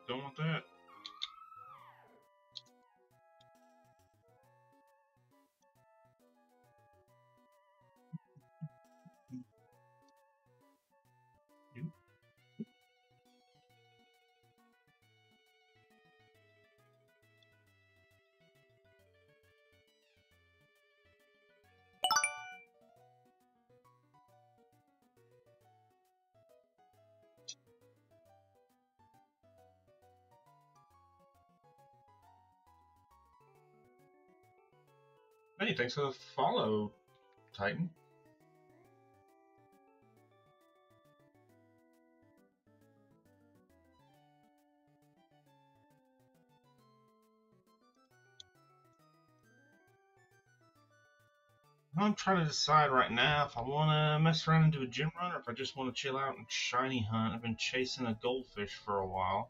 Don't want that. Hey, thanks for the follow, Titan. I'm trying to decide right now if I want to mess around and do a gym run or if I just want to chill out and shiny hunt. I've been chasing a goldfish for a while.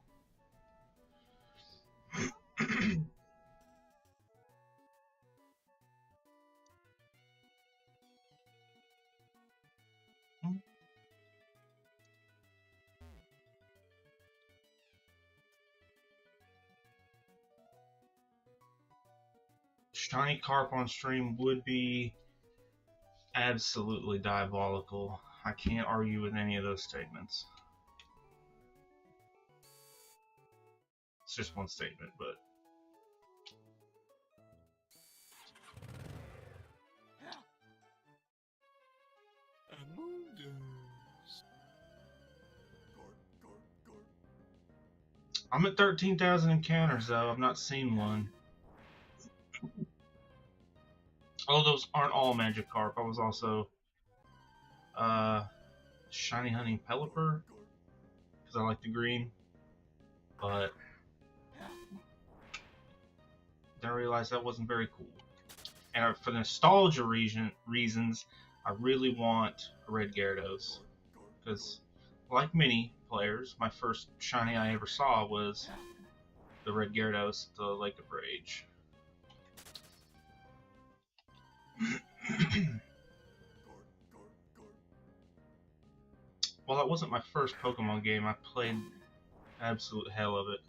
Shiny carp on stream would be absolutely diabolical. I can't argue with any of those statements. It's just one statement, but I'm at 13,000 encounters though. I've not seen one. Oh, those aren't all Magikarp. I was also shiny hunting Pelipper because I like the green, but then I realized that wasn't very cool. And for nostalgia reasons, I really want a red Gyarados because, like many players, my first shiny I ever saw was the red Gyarados, the Lake of Rage. Well, that wasn't my first Pokemon game. I played absolute hell of it.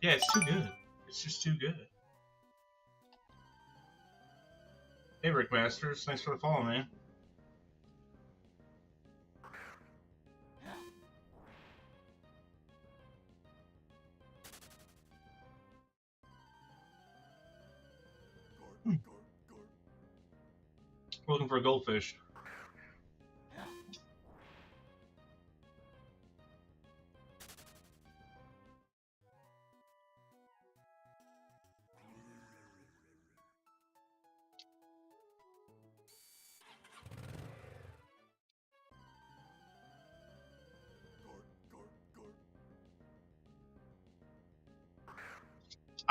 Yeah, it's too good. It's just too good. Hey, Rick Masters. Thanks for the follow, man. Looking for a goldfish.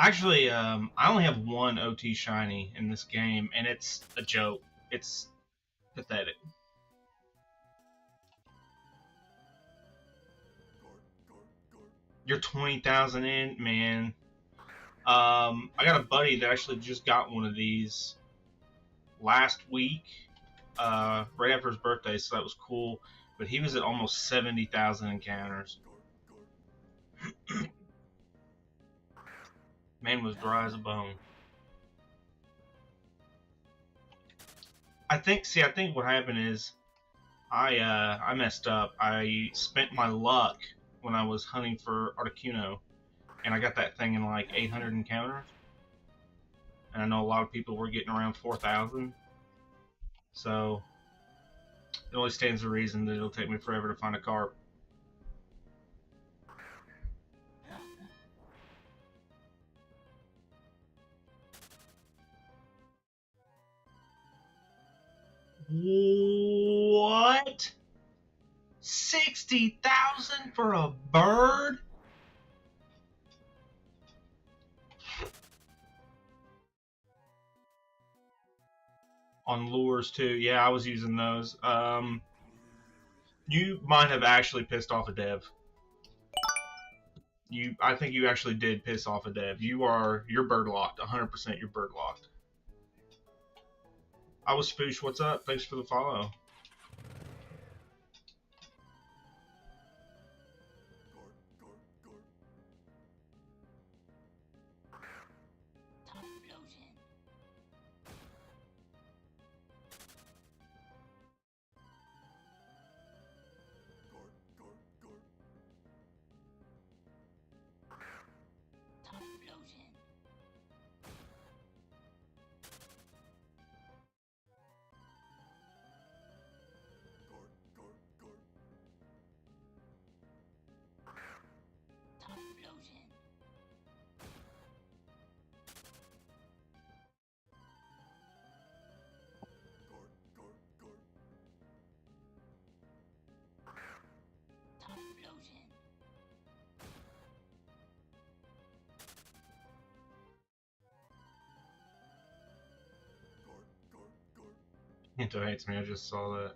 Actually, I only have one OT shiny in this game, and it's a joke. It's pathetic. You're 20,000 in, man. I got a buddy that actually just got one of these last week, right after his birthday, so that was cool. But he was at almost 70,000 encounters. Man was dry as a bone. I think what happened is I messed up. I spent my luck when I was hunting for Articuno, and I got that thing in like 800 encounters. And I know a lot of people were getting around 4,000. So it only stands to reason that it'll take me forever to find a carp. What? 60,000 for a bird? On lures too. Yeah, I was using those. You might have actually pissed off a dev. I think you actually did piss off a dev. You're bird locked. 100% you're bird locked. I was Spoosh. What's up? Thanks for the follow. Into hates me. I just saw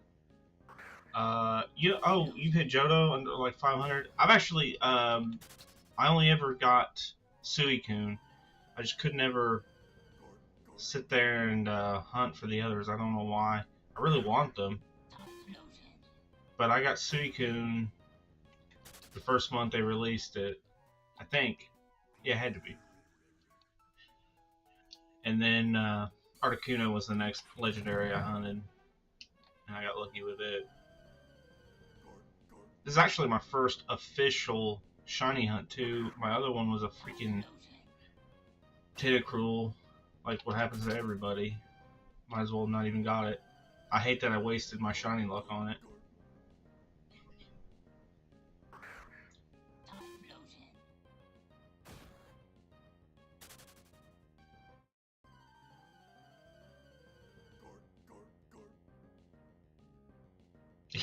that. You've hit Johto under like 500. I've actually, I only ever got Suicune. I just could never sit there and hunt for the others. I don't know why. I really want them, but I got Suicune the first month they released it. I think, yeah, it had to be. And then Articuno was the next legendary I hunted, and I got lucky with it. This is actually my first official shiny hunt too. My other one was a freaking Tentacruel, like what happens to everybody. Might as well have not even got it. I hate that I wasted my shiny luck on it.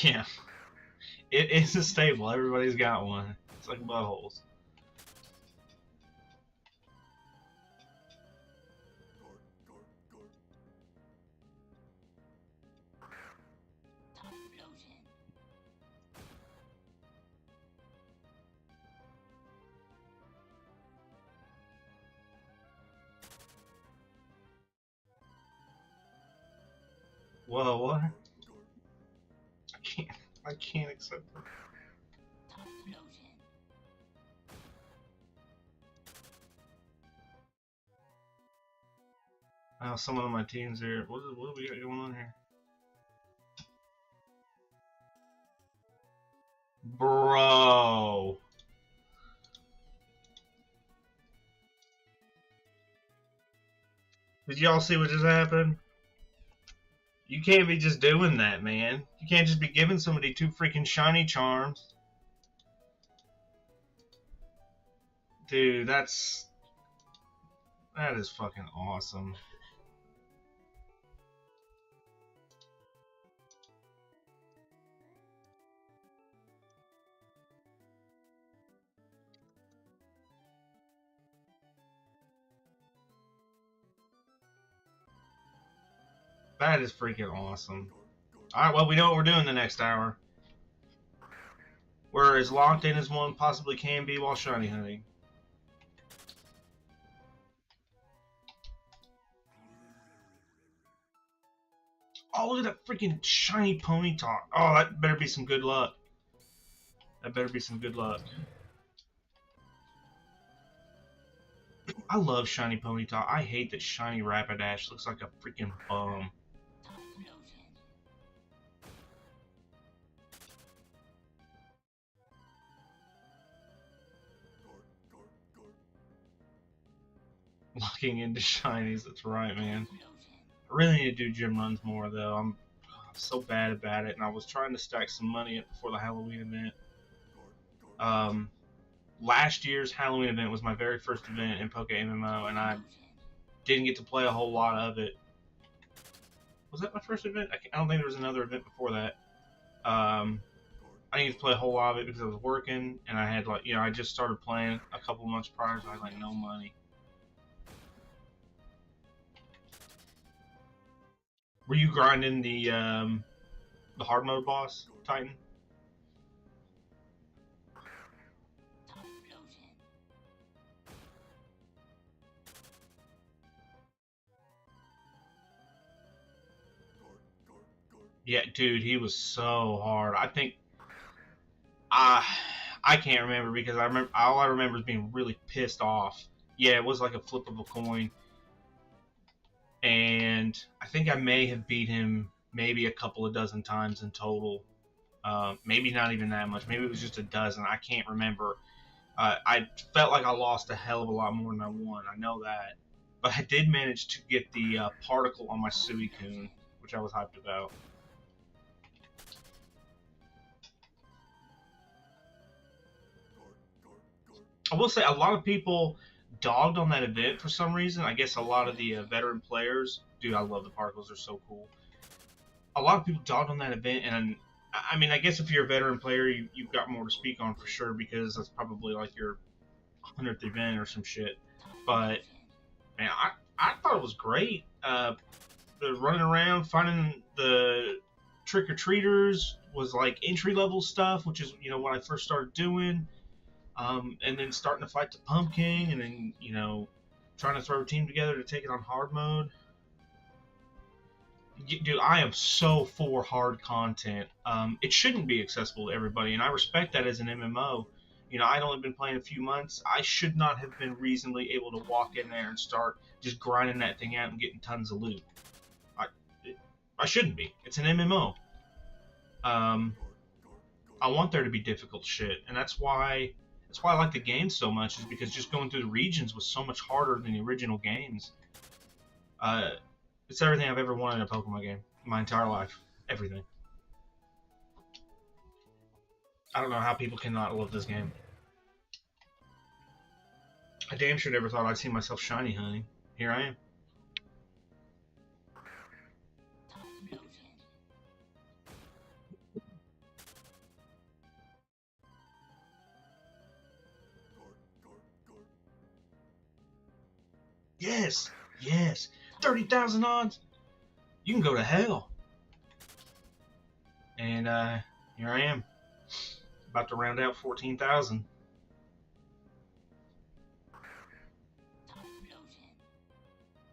Yeah, it is a stable. Everybody's got one. It's like buttholes. Whoa, what? I can't accept it. Oh, someone on my team's here. What do we got going on here? Bro. Did y'all see what just happened? You can't be just doing that, man. You can't just be giving somebody two freaking shiny charms. Dude, that is fucking awesome. That is freaking awesome. Alright, well, we know what we're doing the next hour. We're as locked in as one possibly can be while shiny hunting. Oh, look at that freaking shiny Ponyta. Oh, that better be some good luck. That better be some good luck. I love shiny Ponyta. I hate that shiny Rapidash looks like a freaking bum. Locking into shinies, that's right, man. I really need to do gym runs more, though. I'm so bad about it, and I was trying to stack some money up before the Halloween event. Last year's Halloween event was my very first event in PokeMMO, and I didn't get to play a whole lot of it. Was that my first event? I don't think there was another event before that. I didn't get to play a whole lot of it because I was working, and I had I just started playing a couple months prior, so I had like no money. Were you grinding the hard mode boss, Titan? Yeah, dude, he was so hard. I think I can't remember because I remember all I remember is being really pissed off. Yeah, it was like a flip of a coin, and I think I may have beat him maybe a couple of dozen times in total. Maybe not even that much. Maybe it was just a dozen. I can't remember. I felt like I lost a hell of a lot more than I won. I know that, but I did manage to get the particle on my Suicune, which I was hyped about. I will say a lot of people dogged on that event for some reason. I guess a lot of the veteran players, dude, I love the particles; they're so cool. A lot of people dogged on that event, and I mean, I guess if you're a veteran player, you've got more to speak on for sure because that's probably like your 100th event or some shit. But man, I thought it was great. the running around finding the trick-or-treaters was like entry-level stuff, which is what I first started doing. And then starting to fight the pumpkin, and then trying to throw a team together to take it on hard mode. Dude, I am so for hard content. It shouldn't be accessible to everybody, and I respect that as an MMO. I'd only been playing a few months. I should not have been reasonably able to walk in there and start just grinding that thing out and getting tons of loot. I, I shouldn't be. It's an MMO. I want there to be difficult shit, and that's why I like the game so much. Is because just going through the regions was so much harder than the original games. It's everything I've ever wanted in a Pokemon game. My entire life. Everything. I don't know how people cannot love this game. I damn sure never thought I'd see myself shiny hunting. Here I am. Yes! Yes! 30,000 odds! You can go to hell! And here I am. About to round out 14,000.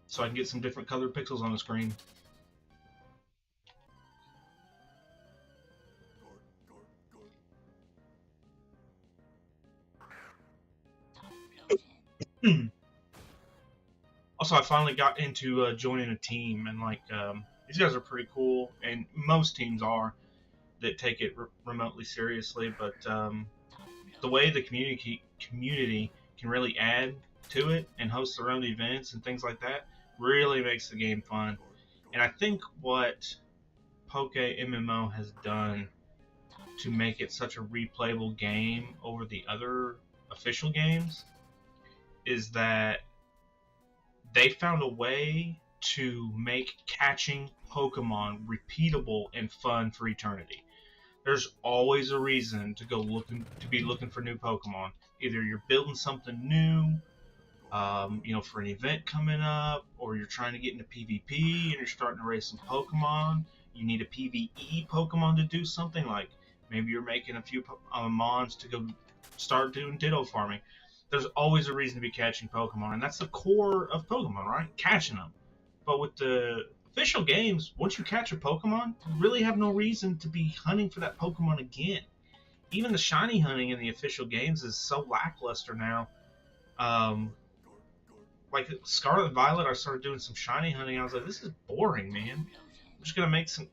So I can get some different colored pixels on the screen. Also, I finally got into joining a team, and these guys are pretty cool, and most teams are that take it remotely seriously. But the way the community can really add to it and host their own events and things like that really makes the game fun. And I think what PokeMMO has done to make it such a replayable game over the other official games is that they found a way to make catching Pokemon repeatable and fun for eternity. There's always a reason to be looking for new Pokemon. Either you're building something new, for an event coming up, or you're trying to get into PvP and you're starting to raise some Pokemon. You need a PvE Pokemon to do something, like maybe you're making a few Mons to go start doing Ditto farming. There's always a reason to be catching Pokemon, and that's the core of Pokemon, right? Catching them. But with the official games, once you catch a Pokemon, you really have no reason to be hunting for that Pokemon again. Even the shiny hunting in the official games is so lackluster now. Like Scarlet and Violet, I started doing some shiny hunting. I was like, this is boring, man. I'm just gonna make some.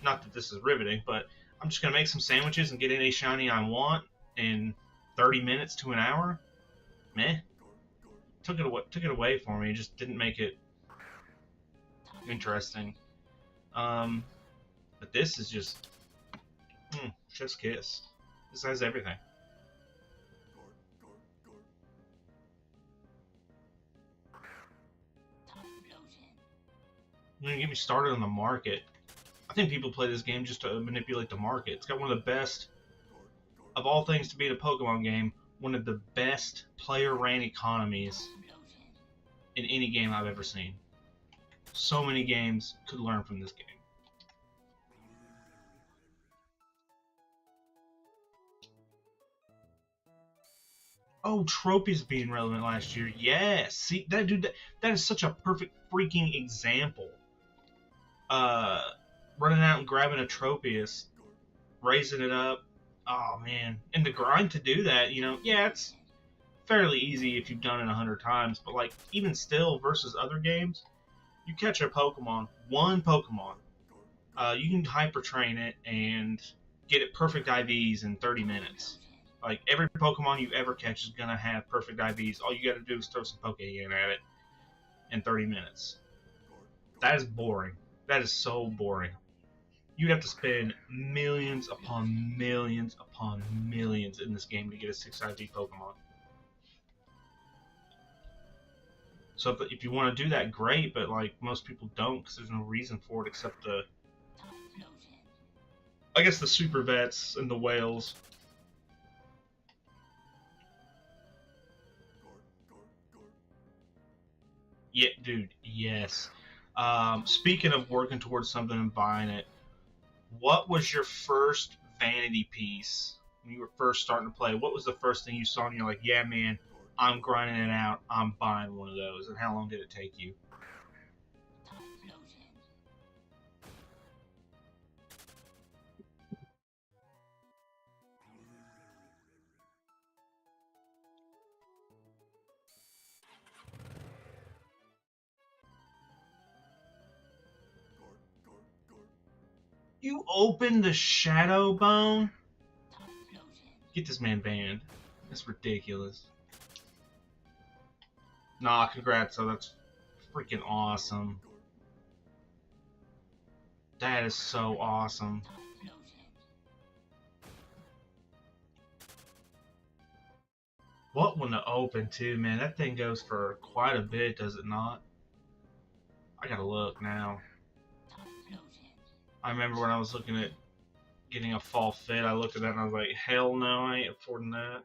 Not that this is riveting, but I'm just gonna make some sandwiches and get any shiny I want in 30 minutes to an hour. Meh. Took it away for me. It just didn't make it interesting. But this is just chef's kiss. This has everything. You're gonna get me started on the market. I think people play this game just to manipulate the market. It's got one of the best, of all things to be in a Pokemon game, one of the best player ran economies in any game I've ever seen. So many games could learn from this game. Oh, trophies being relevant last year. Yes. See, that dude, that is such a perfect freaking example. Running out and grabbing a Tropius, raising it up. Oh man, and the grind to do that, yeah, it's fairly easy if you've done it 100 times. But like, even still, versus other games, you catch a Pokemon, one Pokemon, you can hyper train it and get it perfect IVs in 30 minutes. Like, every Pokemon you ever catch is gonna have perfect IVs. All you got to do is throw some Pokémon at it in 30 minutes. That is boring. That is so boring. You'd have to spend millions upon millions upon millions in this game to get a 6 IV Pokemon. So if you want to do that, great, but like, most people don't, because there's no reason for it except I guess the super vets and the whales. Yeah, dude, yes. Speaking of working towards something and buying it, what was your first vanity piece when you were first starting to play? What was the first thing you saw and you're like, yeah, man, I'm grinding it out. I'm buying one of those. And how long did it take you? You opened the Shadow Bone? Get this man banned. That's ridiculous. Nah, congrats. So that's freaking awesome. That is so awesome. What one to open too, man? That thing goes for quite a bit, does it not? I gotta look now. I remember when I was looking at getting a fall fit, I looked at that and I was like, hell no, I ain't affording that.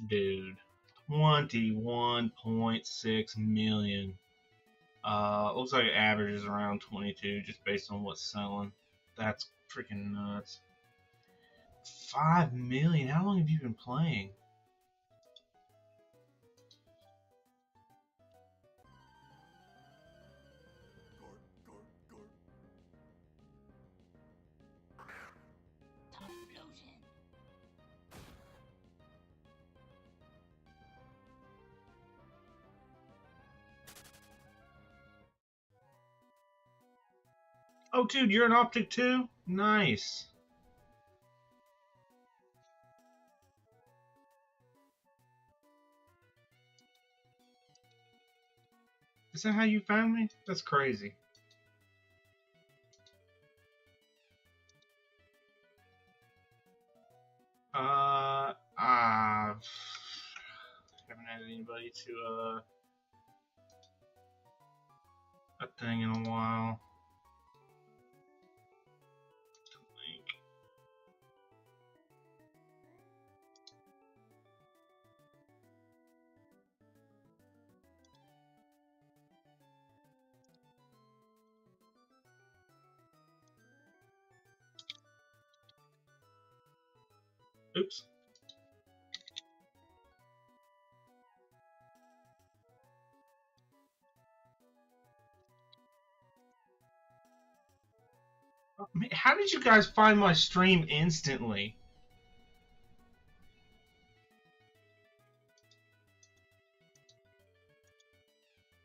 Dude. 21.6 million. Looks like it averages around 22 just based on what's selling. That's freaking nuts. 5 million? How long have you been playing? Oh, dude, you're an optic too? Nice. Is that how you found me? That's crazy. I haven't added anybody to a thing in a while. Oops. How did you guys find my stream instantly?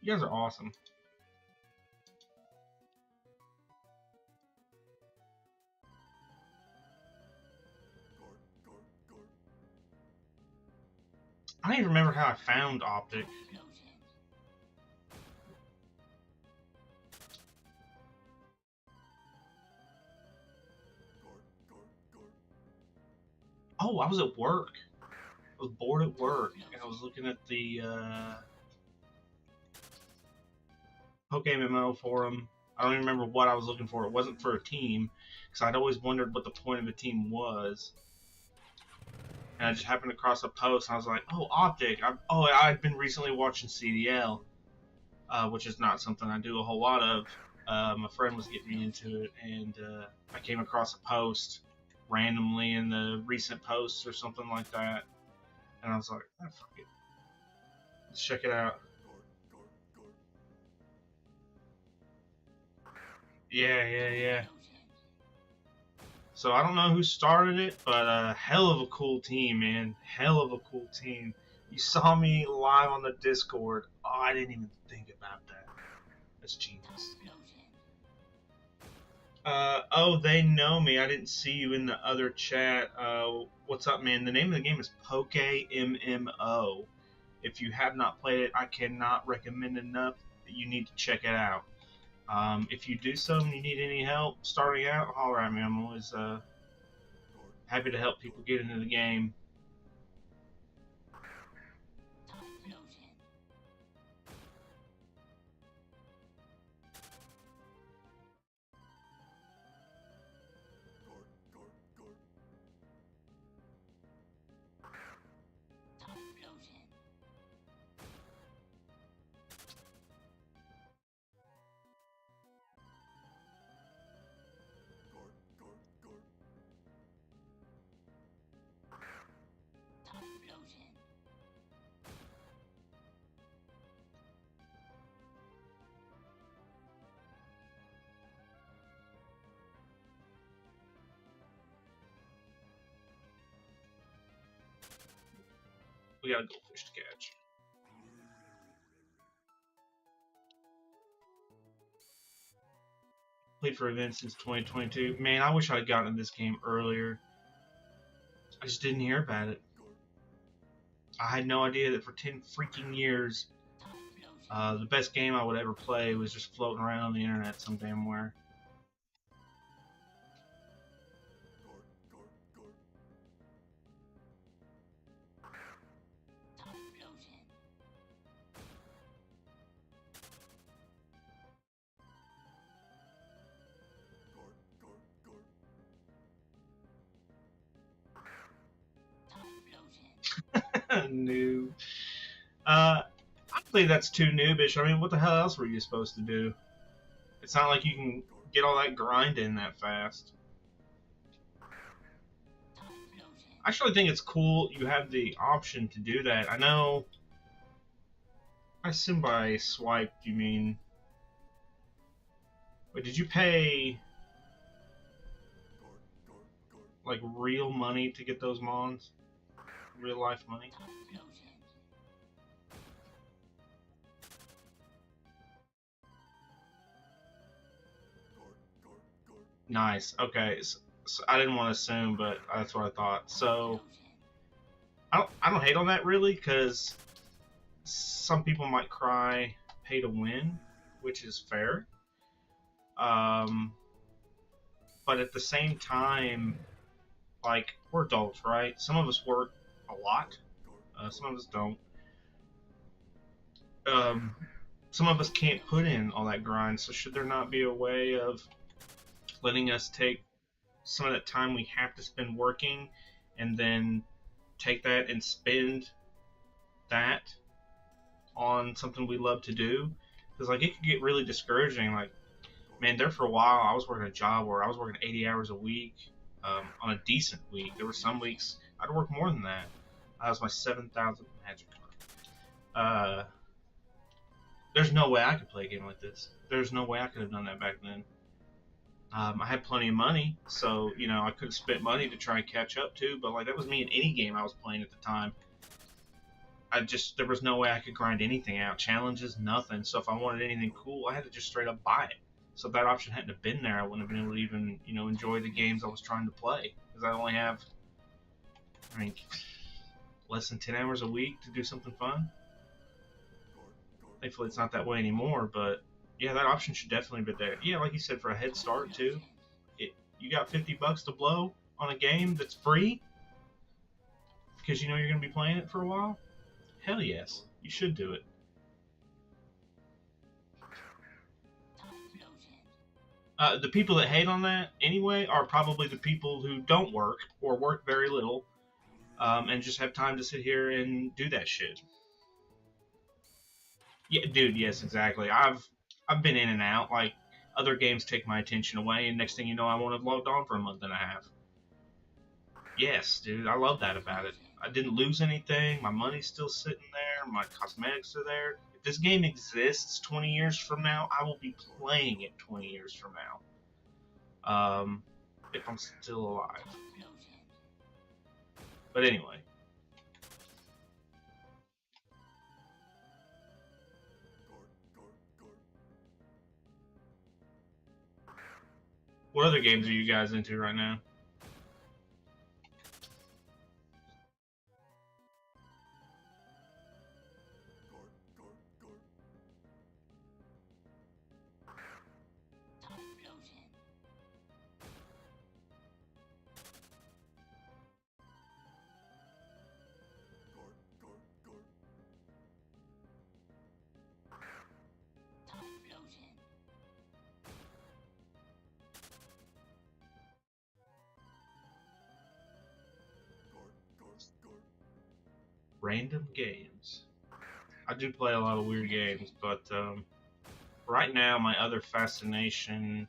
You guys are awesome. I don't even remember how I found Optic. Oh, I was at work. I was bored at work, and I was looking at the PokeMMO forum. I don't even remember what I was looking for. It wasn't for a team, because I'd always wondered what the point of a team was. And I just happened across a post, and I was like, "Oh, Optic! I'd been recently watching CDL, which is not something I do a whole lot of. My friend was getting me into it, and I came across a post randomly in the recent posts or something like that, and I was like, oh, fuck it, let's check it out." Yeah. So I don't know who started it, but hell of a cool team, man. Hell of a cool team. You saw me live on the Discord. Oh, I didn't even think about that. That's genius. Oh, they know me. I didn't see you in the other chat. What's up, man? The name of the game is PokeMMO. If you have not played it, I cannot recommend enough that you need to check it out. If you do so and you need any help starting out, holler at me. I'm always happy to help people get into the game. We got a goldfish to catch. Played for events since 2022. Man, I wish I'd gotten this game earlier. I just didn't hear about it. I had no idea that for 10 freaking years, the best game I would ever play was just floating around on the internet some damn where. Noob. I think that's too noobish. I mean, what the hell else were you supposed to do? It's not like you can get all that grind in that fast. I actually think it's cool you have the option to do that. I know. I assume by swiped you mean. Wait, did you pay like real money to get those mons? Real life money? Nice. Okay. So I didn't want to assume, but that's what I thought. So I don't hate on that really, because some people might cry pay to win, which is fair. But at the same time, like, we're adults, right? Some of us work a lot. Some of us don't. Some of us can't put in all that grind. So should there not be a way of letting us take some of that time we have to spend working, and then take that and spend that on something we love to do? Because like, it could get really discouraging. Like, man, there for a while I was working a job where I was working 80 hours a week, on a decent week. There were some weeks I'd work more than that. That was my 7,000th magic card. There's no way I could play a game like this. There's no way I could have done that back then. I had plenty of money, so I could have spent money to try and catch up to. But like, that was me in any game I was playing at the time. There was no way I could grind anything out. Challenges, nothing. So if I wanted anything cool, I had to just straight up buy it. So if that option hadn't have been there, I wouldn't have been able to even enjoy the games I was trying to play, because I only have, I mean, less than 10 hours a week to do something fun. Thankfully, it's not that way anymore, but yeah, that option should definitely be there. Yeah, like you said, for a head start too. You got $50 to blow on a game that's free because you're going to be playing it for a while. Hell yes, you should do it. The people that hate on that anyway are probably the people who don't work or work very little, and just have time to sit here and do that shit. Yeah, dude. Yes, exactly. I've been in and out. Like, other games take my attention away, and next thing you know, I won't have logged on for a month and a half. Yes, dude. I love that about it. I didn't lose anything. My money's still sitting there. My cosmetics are there. If this game exists 20 years from now, I will be playing it 20 years from now. If I'm still alive. But anyway. What other games are you guys into right now? Random games. I do play a lot of weird games, but right now my other fascination.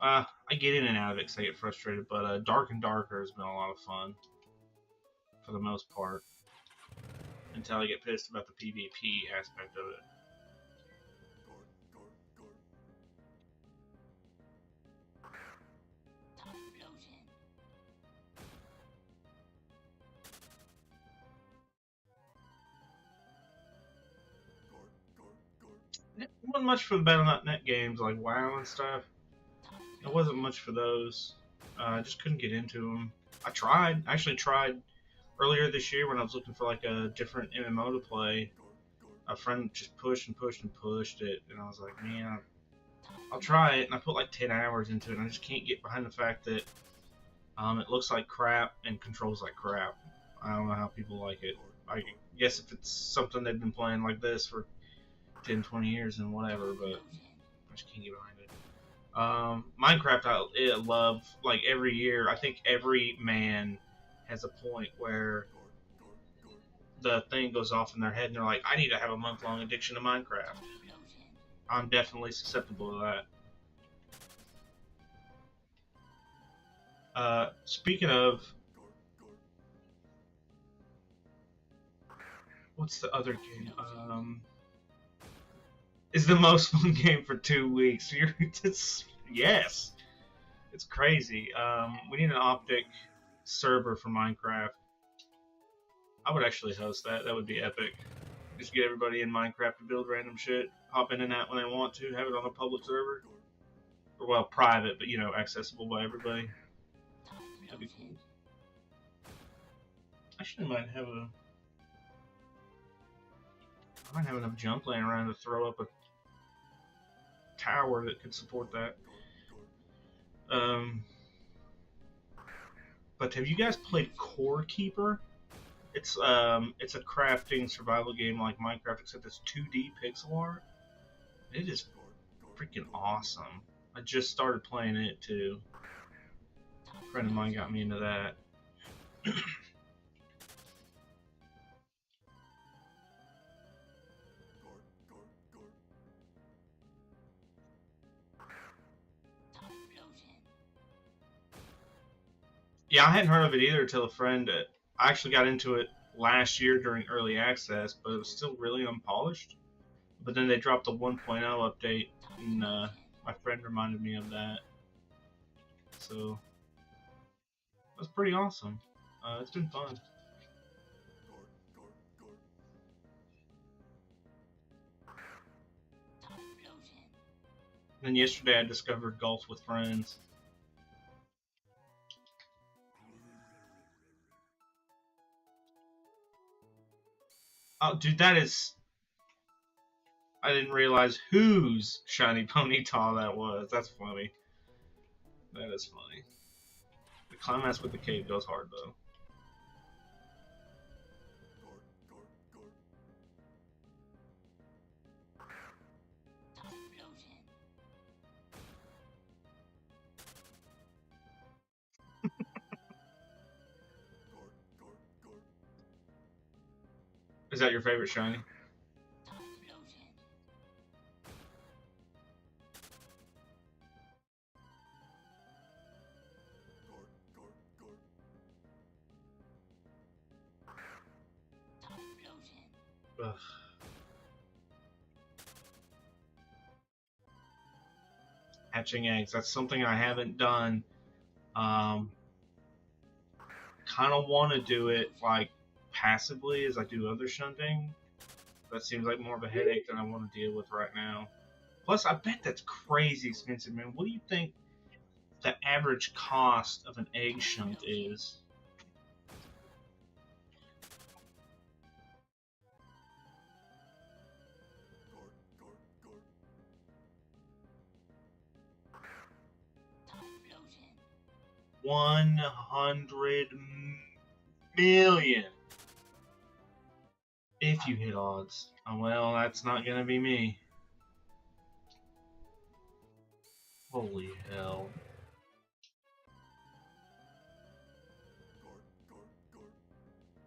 I get in and out of it because I get frustrated, but Dark and Darker has been a lot of fun for the most part, until I get pissed about the PvP aspect of it. wasn't much for the Battle.net games like WoW and stuff. It wasn't much for those. I just couldn't get into them. I actually tried earlier this year when I was looking for like a different MMO to play. A friend just pushed and pushed and pushed it, and I was like, man, I'll try it. And I put like 10 hours into it, and I just can't get behind the fact that it looks like crap and controls like crap. I don't know how people like it. I guess if it's something they've been playing like this for 10, 20 years, then whatever, but I just can't get behind it. Minecraft, I love, like, every year. I think every man has a point where the thing goes off in their head and they're like, I need to have a month-long addiction to Minecraft. I'm definitely susceptible to that. Speaking of, what's the other game? Is the most fun game for 2 weeks. Yes, it's crazy. We need an Optic server for Minecraft. I would actually host that. That would be epic. Just get everybody in Minecraft to build random shit. Hop in and out when they want to. Have it on a public server. Or, well, private, but, you know, accessible by everybody. That'd be cool. Actually, I might have enough junk laying around to throw up a tower that could support that. But have you guys played Core Keeper? It's a crafting survival game like Minecraft, except it's 2D pixel art. It is freaking awesome. I just started playing it too. A friend of mine got me into that. Yeah, I hadn't heard of it either until a friend. I actually got into it last year during early access, but it was still really unpolished. But then they dropped the 1.0 update, and my friend reminded me of that. So that's pretty awesome. It's been fun. And then yesterday I discovered Golf with Friends. Oh, dude, that is... I didn't realize whose shiny ponytail that was. That's funny. That is funny. The climax with the cave goes hard, though. Is that your favorite shiny? Ugh. Hatching eggs. That's something I haven't done. Kind of want to do it like passively as I do other shunting. That seems like more of a headache than I want to deal with right now. Plus, I bet that's crazy expensive, man. What do you think the average cost of an egg shunt is? $100 million. If you hit odds. Oh, well, that's not gonna be me. Holy hell.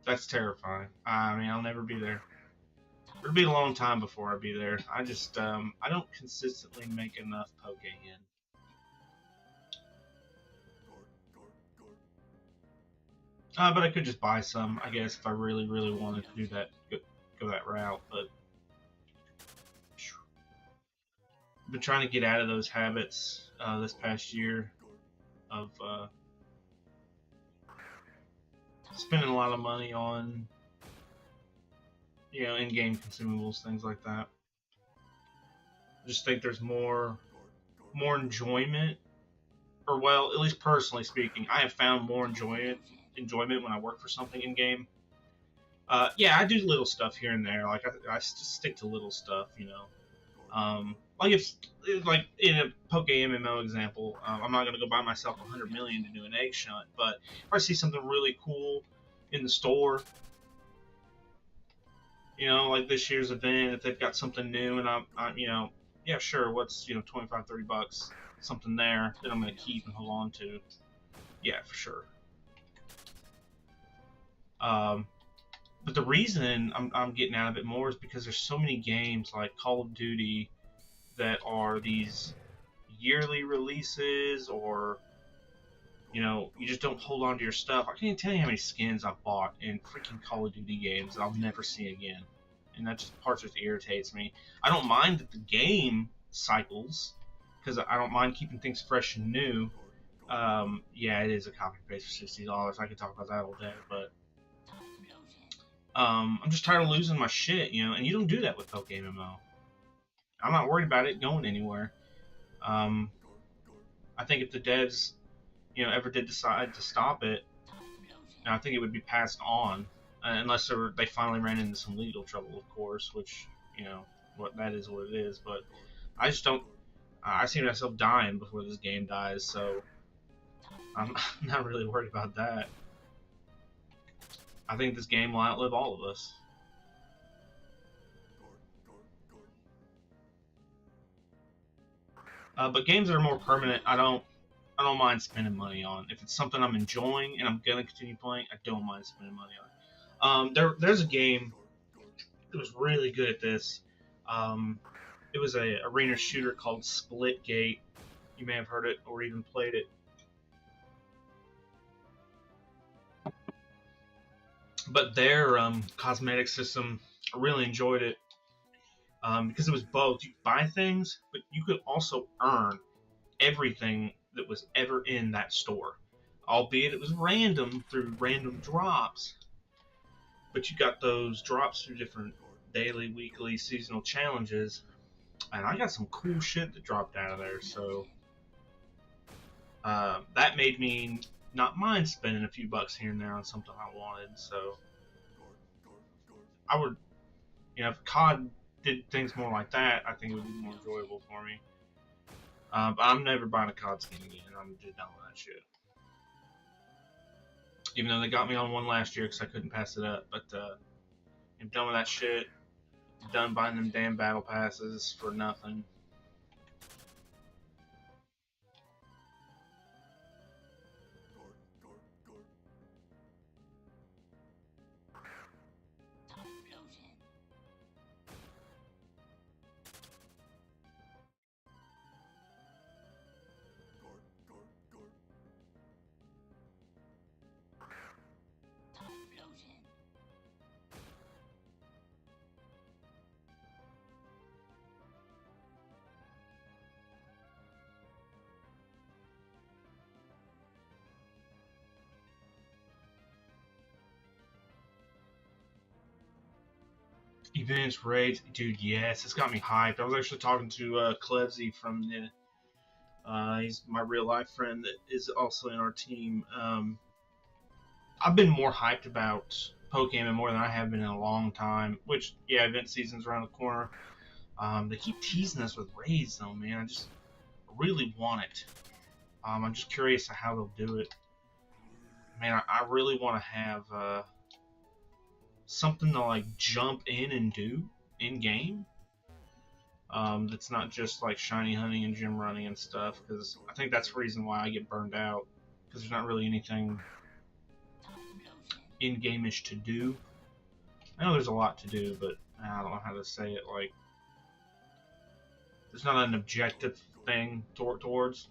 That's terrifying. I mean, I'll never be there. It'll be a long time before I'll be there. I just, I don't consistently make enough poke in. But I could just buy some, I guess, if I really, really wanted to do that, go that route. But I've been trying to get out of those habits this past year of spending a lot of money on, you know, in-game consumables, things like that. I just think there's more enjoyment, or well, at least personally speaking, I have found more enjoyment when I work for something in game. Yeah, I do little stuff here and there. Like I just stick to little stuff, you know. Like if like in a PokeMMO example, I'm not gonna go buy myself 100 million to do an egg shunt, but if I see something really cool in the store, you know, like this year's event, if they've got something new and I'm you know, yeah, sure, what's 25, $30, something there that I'm gonna keep and hold on to. Yeah, for sure. Um, but the reason I'm getting out of it more is because there's so many games like Call of Duty that are these yearly releases, or you just don't hold on to your stuff. I can't tell you how many skins I've bought in freaking Call of Duty games that I'll never see again, and that just part just irritates me. I don't mind that the game cycles because I don't mind keeping things fresh and new. Yeah, it is a copy paste for $60. I could talk about that all day, but I'm just tired of losing my shit, and you don't do that with PokeMMO. I'm not worried about it going anywhere. Um, I think if the devs, ever did decide to stop it, I think it would be passed on, unless they finally ran into some legal trouble, of course, which what that is what it is. But I just don't. I see myself dying before this game dies, so I'm not really worried about that. I think this game will outlive all of us. But games that are more permanent, I don't mind spending money on. If it's something I'm enjoying and I'm gonna continue playing, I don't mind spending money on it. There's a game that was really good at this. Um, it was a arena shooter called Splitgate. You may have heard it or even played it. But their cosmetic system, I really enjoyed it because it was both. You could buy things, but you could also earn everything that was ever in that store, albeit it was random through random drops. But you got those drops through different daily, weekly, seasonal challenges, and I got some cool shit that dropped out of there. So that made me not mind spending a few bucks here and there on something I wanted. So I would, if COD did things more like that, I think it would be more enjoyable for me. But I'm never buying a COD skin again. I'm just done with that shit. Even though they got me on one last year because I couldn't pass it up. But I'm done with that shit. I'm done buying them damn battle passes for nothing. Events, raids, dude, yes, it's got me hyped. I was actually talking to Klevzy from the. He's my real life friend that is also in our team. I've been more hyped about Pokemon more than I have been in a long time. Which, yeah, event season's around the corner. They keep teasing us with raids, though, man. I just really want it. I'm just curious how they'll do it. Man, I really want to have something to like jump in and do in game. That's not just like shiny hunting and gym running and stuff. Because I think that's the reason why I get burned out. Because there's not really anything in game-ish to do. I know there's a lot to do, but I don't know how to say it. Like, there's not an objective thing towards.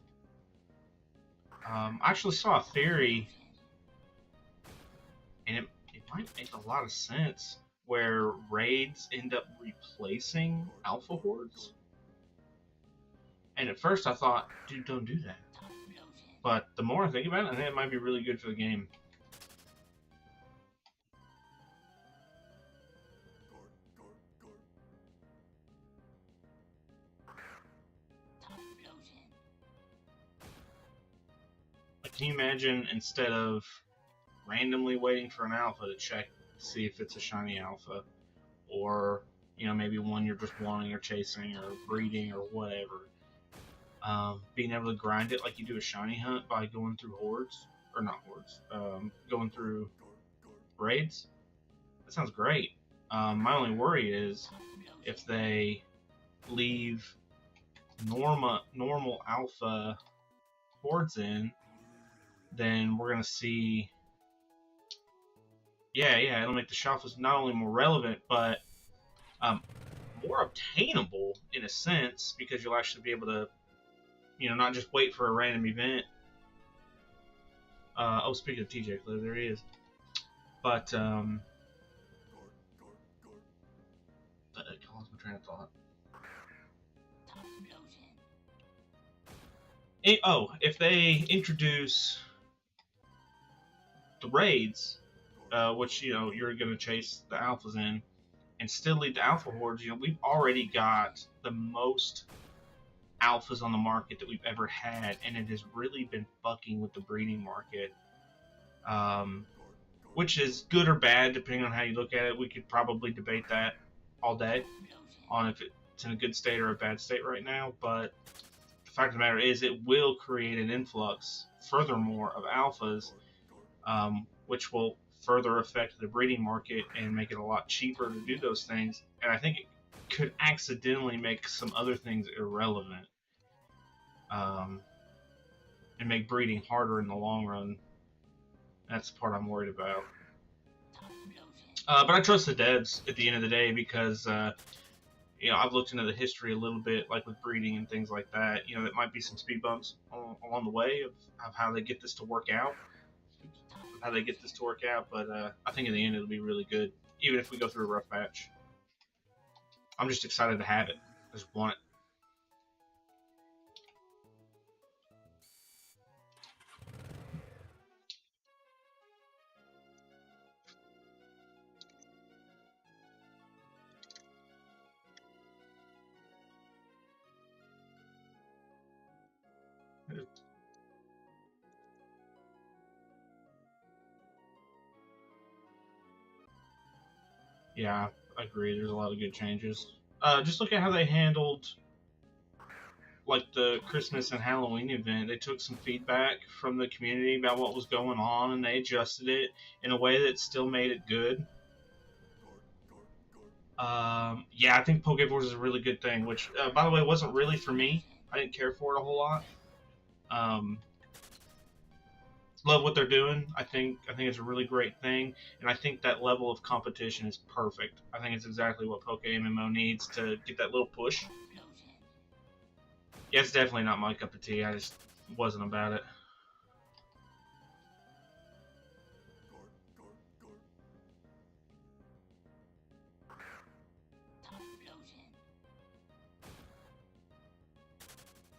I actually saw a theory, and it might make a lot of sense, where raids end up replacing alpha hordes. And at first I thought, dude, don't do that. But the more I think about it, I think it might be really good for the game. can you imagine instead of randomly waiting for an alpha to check to see if it's a shiny alpha, or maybe one you're just wanting or chasing or breeding or whatever, being able to grind it like you do a shiny hunt by going through hordes, or not hordes, going through raids. That sounds great. My only worry is if they leave normal alpha hordes in, then we're gonna see. Yeah, it'll make the shelfs not only more relevant, but more obtainable in a sense, because you'll actually be able to, not just wait for a random event. Oh, speaking of TJ Cliff, there he is. But I lost my train of thought. If they introduce the raids, which you're gonna chase the alphas in, and still lead to alpha hordes, we've already got the most alphas on the market that we've ever had, and it has really been fucking with the breeding market, which is good or bad depending on how you look at it. We could probably debate that all day on if it's in a good state or a bad state right now, but the fact of the matter is it will create an influx furthermore of alphas, which will further affect the breeding market and make it a lot cheaper to do those things. And I think it could accidentally make some other things irrelevant, and make breeding harder in the long run. That's the part I'm worried about. But I trust the devs at the end of the day, because I've looked into the history a little bit, like with breeding and things like that. There might be some speed bumps along the way of how they get this to work out. But I think in the end it'll be really good, even if we go through a rough patch. I'm just excited to have it. I just want it. Yeah, I agree. There's a lot of good changes. Just look at how they handled like the Christmas and Halloween event. They took some feedback from the community about what was going on, and they adjusted it in a way that still made it good. Yeah, I think Pokeforce is a really good thing, which, by the way, wasn't really for me. I didn't care for it a whole lot. Love what they're doing. I think it's a really great thing, and I think that level of competition is perfect. I think it's exactly what PokeMMO needs to get that little push. Yeah, it's definitely not my cup of tea. I just wasn't about it.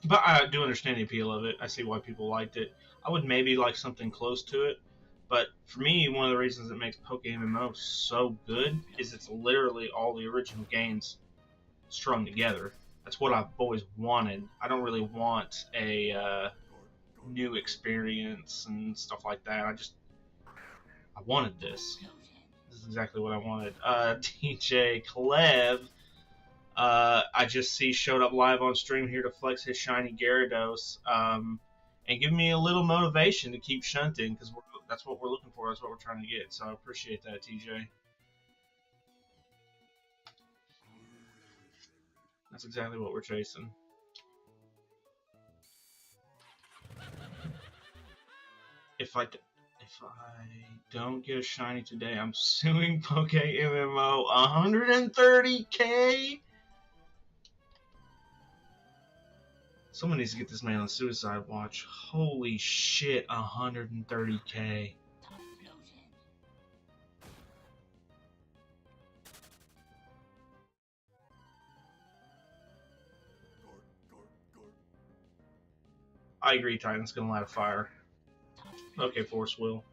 But I do understand the appeal of it. I see why people liked it. I would maybe like something close to it. But for me, one of the reasons it makes PokeMMO so good is it's literally all the original games strung together. That's what I've always wanted. I don't really want a new experience and stuff like that. I wanted this. This is exactly what I wanted. DJ Clev, I just see showed up live on stream here to flex his shiny Gyarados, and give me a little motivation to keep shunting, because that's what we're looking for. That's what we're trying to get. So I appreciate that, TJ. That's exactly what we're chasing. If I don't get a shiny today, I'm suing PokeMMO 130K. Someone needs to get this man on suicide watch. Holy shit, 130K. I agree, Titan's gonna light a fire. Okay, Force will.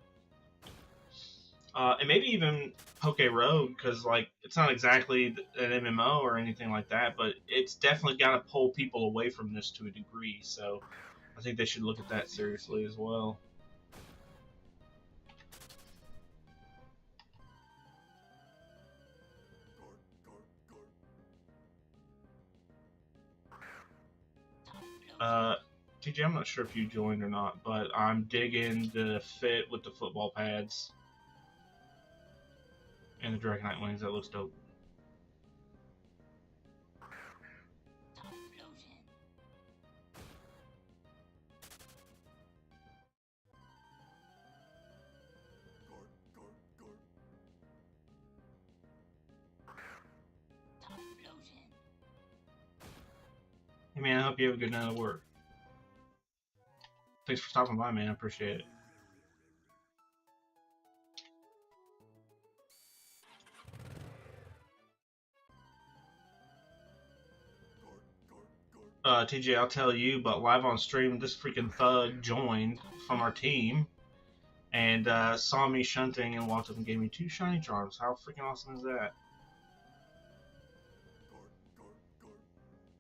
And maybe even Poke Rogue, because like it's not exactly an MMO or anything like that, but it's definitely got to pull people away from this to a degree. So I think they should look at that seriously as well. Uh, TJ, I'm not sure if you joined or not, but I'm digging the fit with the football pads and the Dragonite wings. That looks dope. Hey man, I hope you have a good night at work. Thanks for stopping by, man. I appreciate it. TJ, I'll tell you, but live on stream, this freaking thug joined from our team and saw me shunting and walked up and gave me 2 shiny charms. How freaking awesome is that?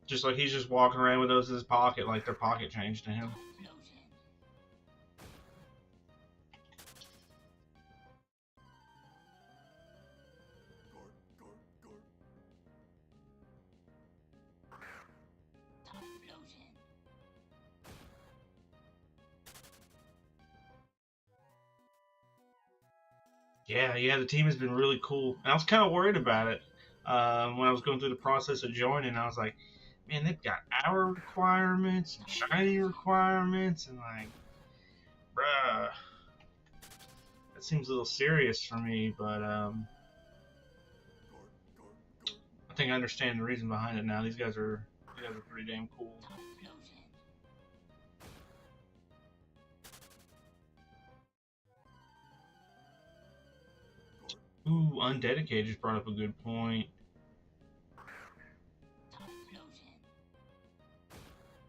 Just like he's just walking around with those in his pocket, like they're pocket change to him. Yeah, the team has been really cool. And I was kind of worried about it when I was going through the process of joining. I was like, man, they've got hour requirements and shiny requirements, and like, bruh, that seems a little serious for me. But I think I understand the reason behind it now. These guys are pretty damn cool. Ooh, Undedicated just brought up a good point.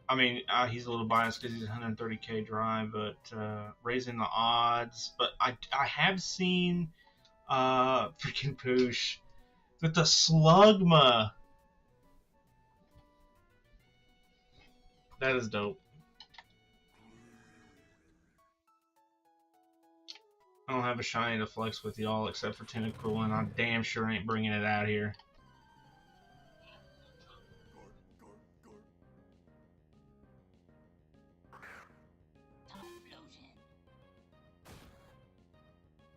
I mean, he's a little biased because he's 130k drive, but raising the odds. But I have seen freaking Poosh with the Slugma. That is dope. I don't have a shiny to flex with y'all except for Tentacruel, and I damn sure ain't bringing it out here.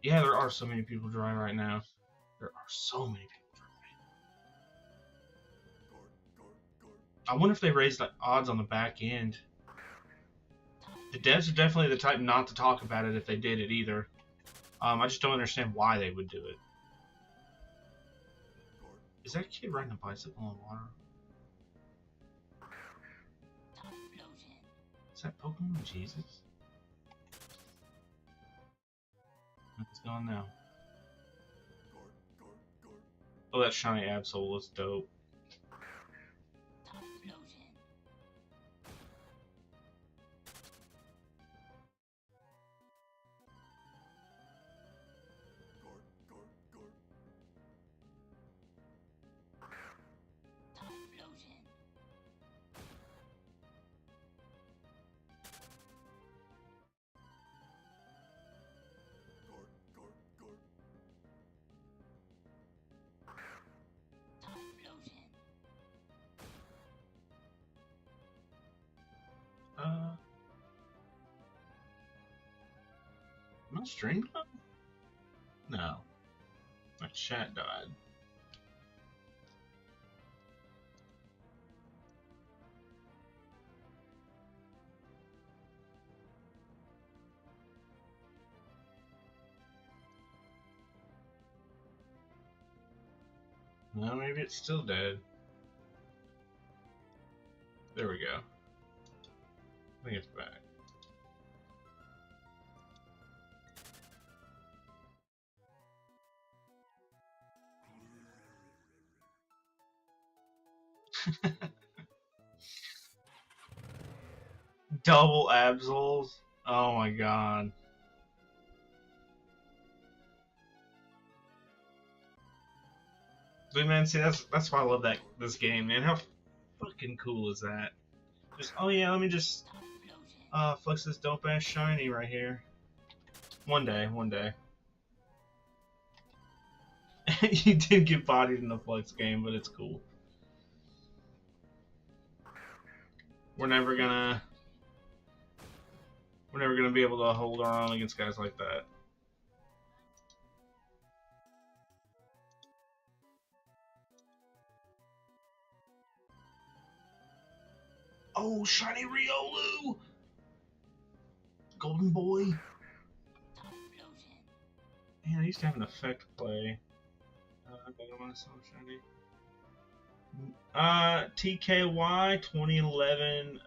Yeah, there are so many people dry right now. There are so many people dry. I wonder if they raised the odds on the back end. The devs are definitely the type not to talk about it if they did it either. I just don't understand why they would do it. Is that kid riding a bicycle on water? Is that Pokemon Jesus? It's gone now. Oh, that shiny Absol looks dope. Am I streaming? No. My chat died. No, maybe it's still dead. There we go. I think it's back. Double Absols? Oh my god. But man, see that's why I love this game, man. How fucking cool is that? Just oh yeah, let me just flex this dope ass shiny right here. One day. You did get bodied in the flex game, but it's cool. We're never gonna be able to hold our own against guys like that. Oh, shiny Riolu! Golden Boy. Man, I used to have an effect play. But I want to sell shiny. TKY 2011.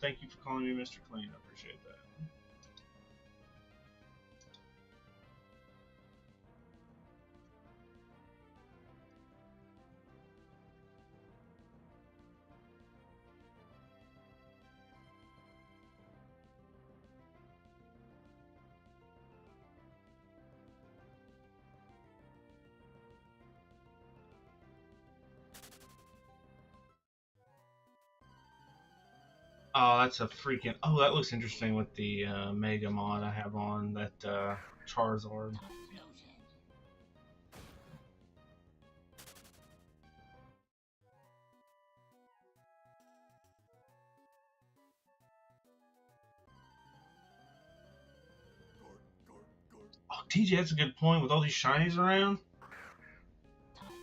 Thank you for calling me Mr. Clean. I appreciate that. Oh, that's a freaking. Oh, that looks interesting with the Mega mod I have on that Charizard. Oh, TJ, that's a good point. With all these shinies around,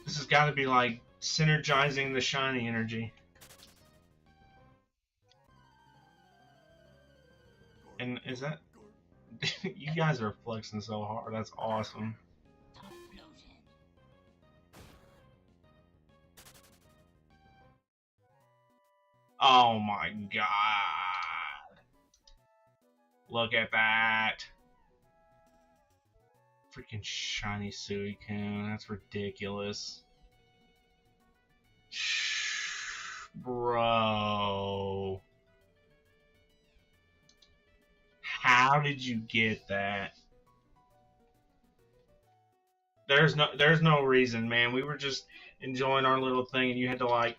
this has got to be like synergizing the shiny energy. And is that? You guys are flexing so hard. That's awesome. Oh my god. Look at that. Freaking shiny Suicune. That's ridiculous. Bro. How did you get that? There's no reason, man. We were just enjoying our little thing and you had to like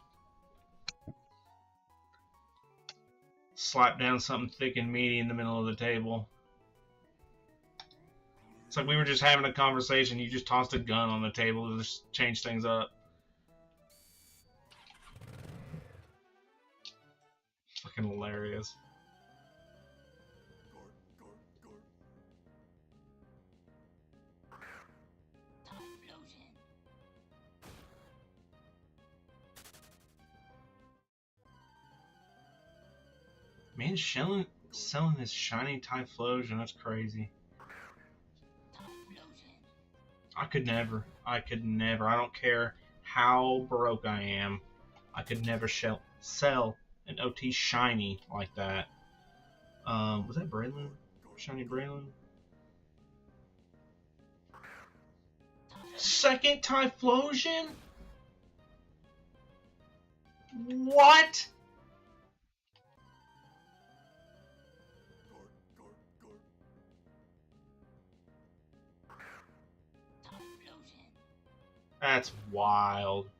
slap down something thick and meaty in the middle of the table. It's like we were just having a conversation. You just tossed a gun on the table to just change things up. Fucking hilarious. Man, selling his shiny Typhlosion, that's crazy. I could never. I don't care how broke I am. I could never sell an OT shiny like that. Was that Braylon? Shiny Braylon? Second Typhlosion? What? That's wild.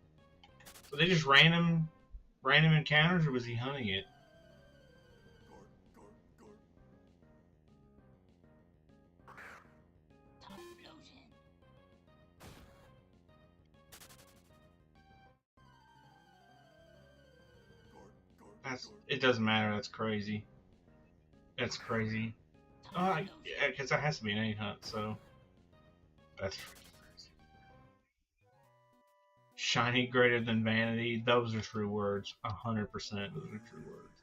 So they just random encounters, or was he hunting it? It doesn't matter. That's crazy. That's crazy. Because that has to be an 8 hunt, so that's freaking crazy. Shiny greater than vanity. Those are true words. 100%. Those are true words.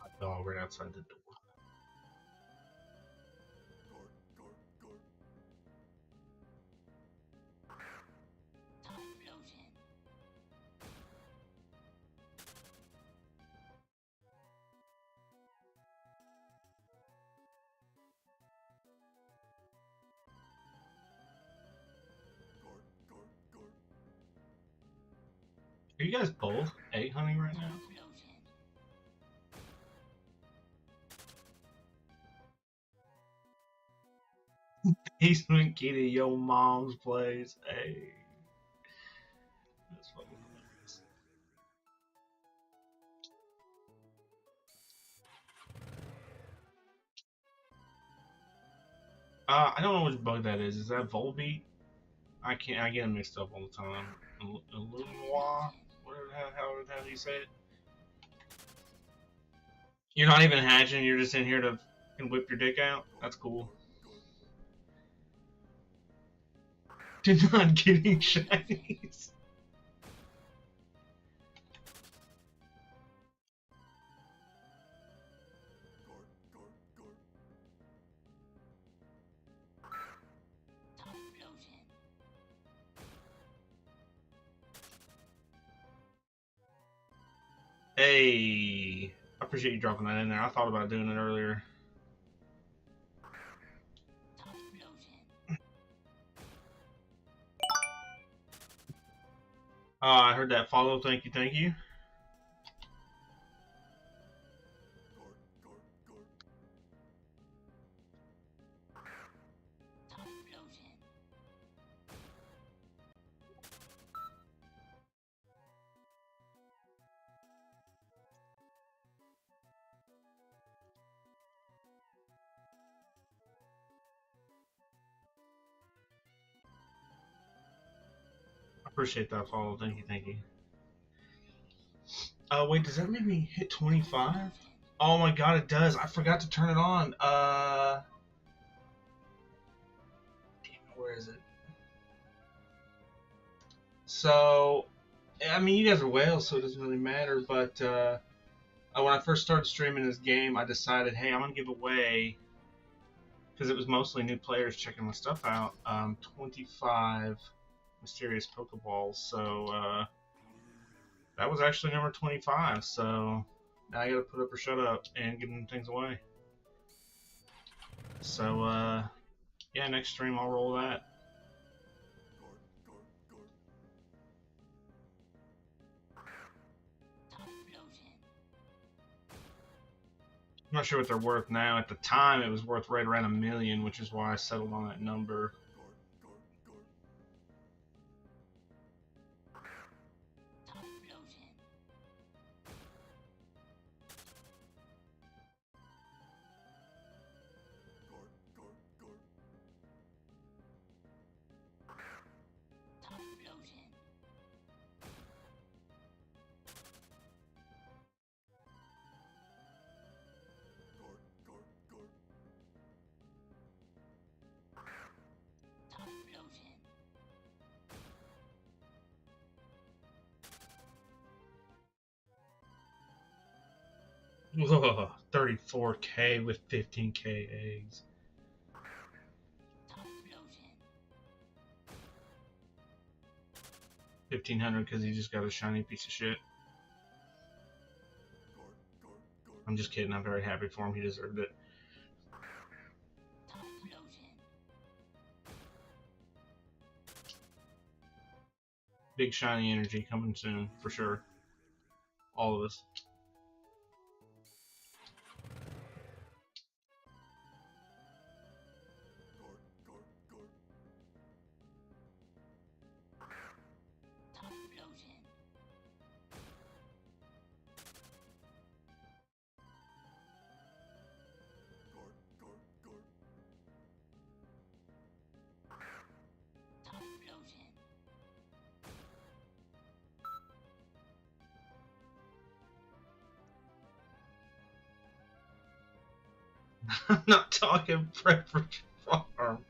My dog right outside the door. Are you guys both egg hunting right now? He's been kitty your mom's place. Hey, that's fucking hilarious. I don't know which bug that is. Is that Volbeat? I can't. I get them mixed up all the time. Illuminoir, whatever how you say it. You're not even hatching. You're just in here to can whip your dick out. That's cool. Did not getting shinies. Hey, I appreciate you dropping that in there. I thought about doing it earlier. I heard that follow. Thank you, thank you. I appreciate that follow. Thank you, thank you. Wait, does that make me hit 25? Oh my god, it does. I forgot to turn it on. Damn it, where is it? So, I mean, you guys are whales, so it doesn't really matter. But when I first started streaming this game, I decided, hey, I'm gonna give away because it was mostly new players checking my stuff out. 25 mysterious Pokeballs. So that was actually number 25. So now I gotta put up or shut up and give them things away. So yeah, next stream I'll roll that. I'm not sure what they're worth now. At the time, it was worth right around $1 million, which is why I settled on that number. Ugh, 34K with 15K eggs. 1,500 because he just got a shiny piece of shit. I'm just kidding. I'm very happy for him. He deserved it. Big shiny energy coming soon, for sure. All of us. I'm not talking preference farm.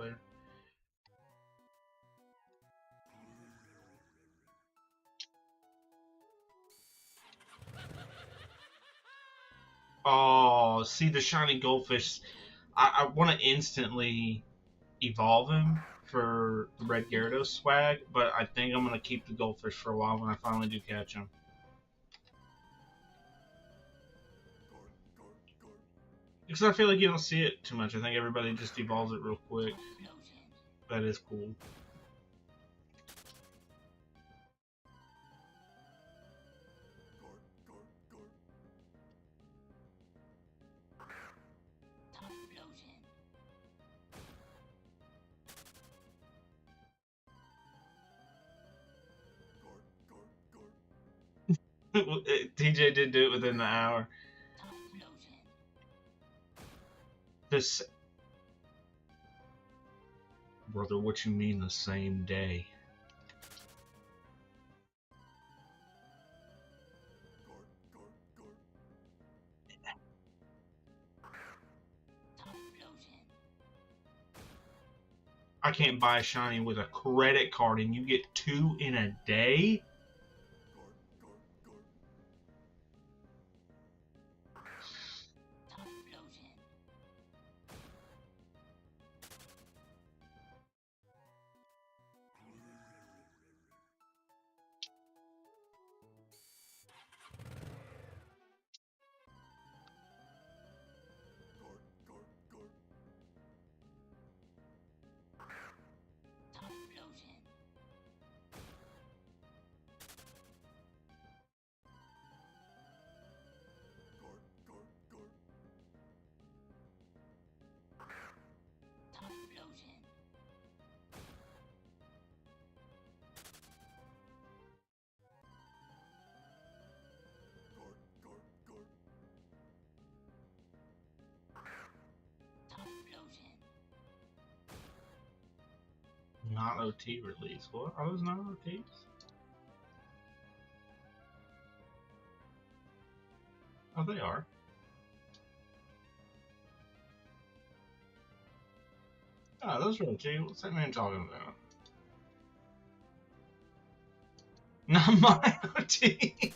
later. Oh, see the shiny goldfish. I want to instantly evolve him for the red Gyarados swag, but I think I'm gonna keep the goldfish for a while when I finally do catch him. Because I feel like you don't see it too much. I think everybody just evolves it real quick. That is cool. TJ did do it within the hour. This, brother, what you mean the same day? I can't buy a shiny with a credit card and you get 2 in a day? Not OT release. What? Are those not OTs? Oh, they are. Oh, those are OT. What's that man talking about? Not my OT.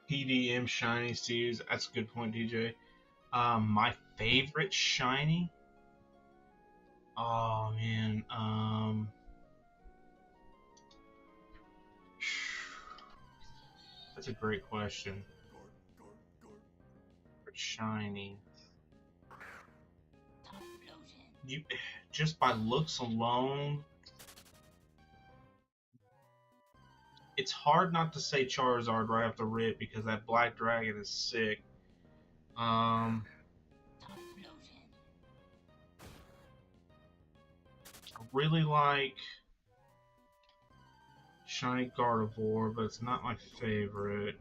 PDM shinies to use. That's a good point, DJ. My favorite shiny. Oh man. That's a great question. Shiny. You just by looks alone, it's hard not to say Charizard right off the rip because that Black Dragon is sick. I really like Shiny Gardevoir, but it's not my favorite.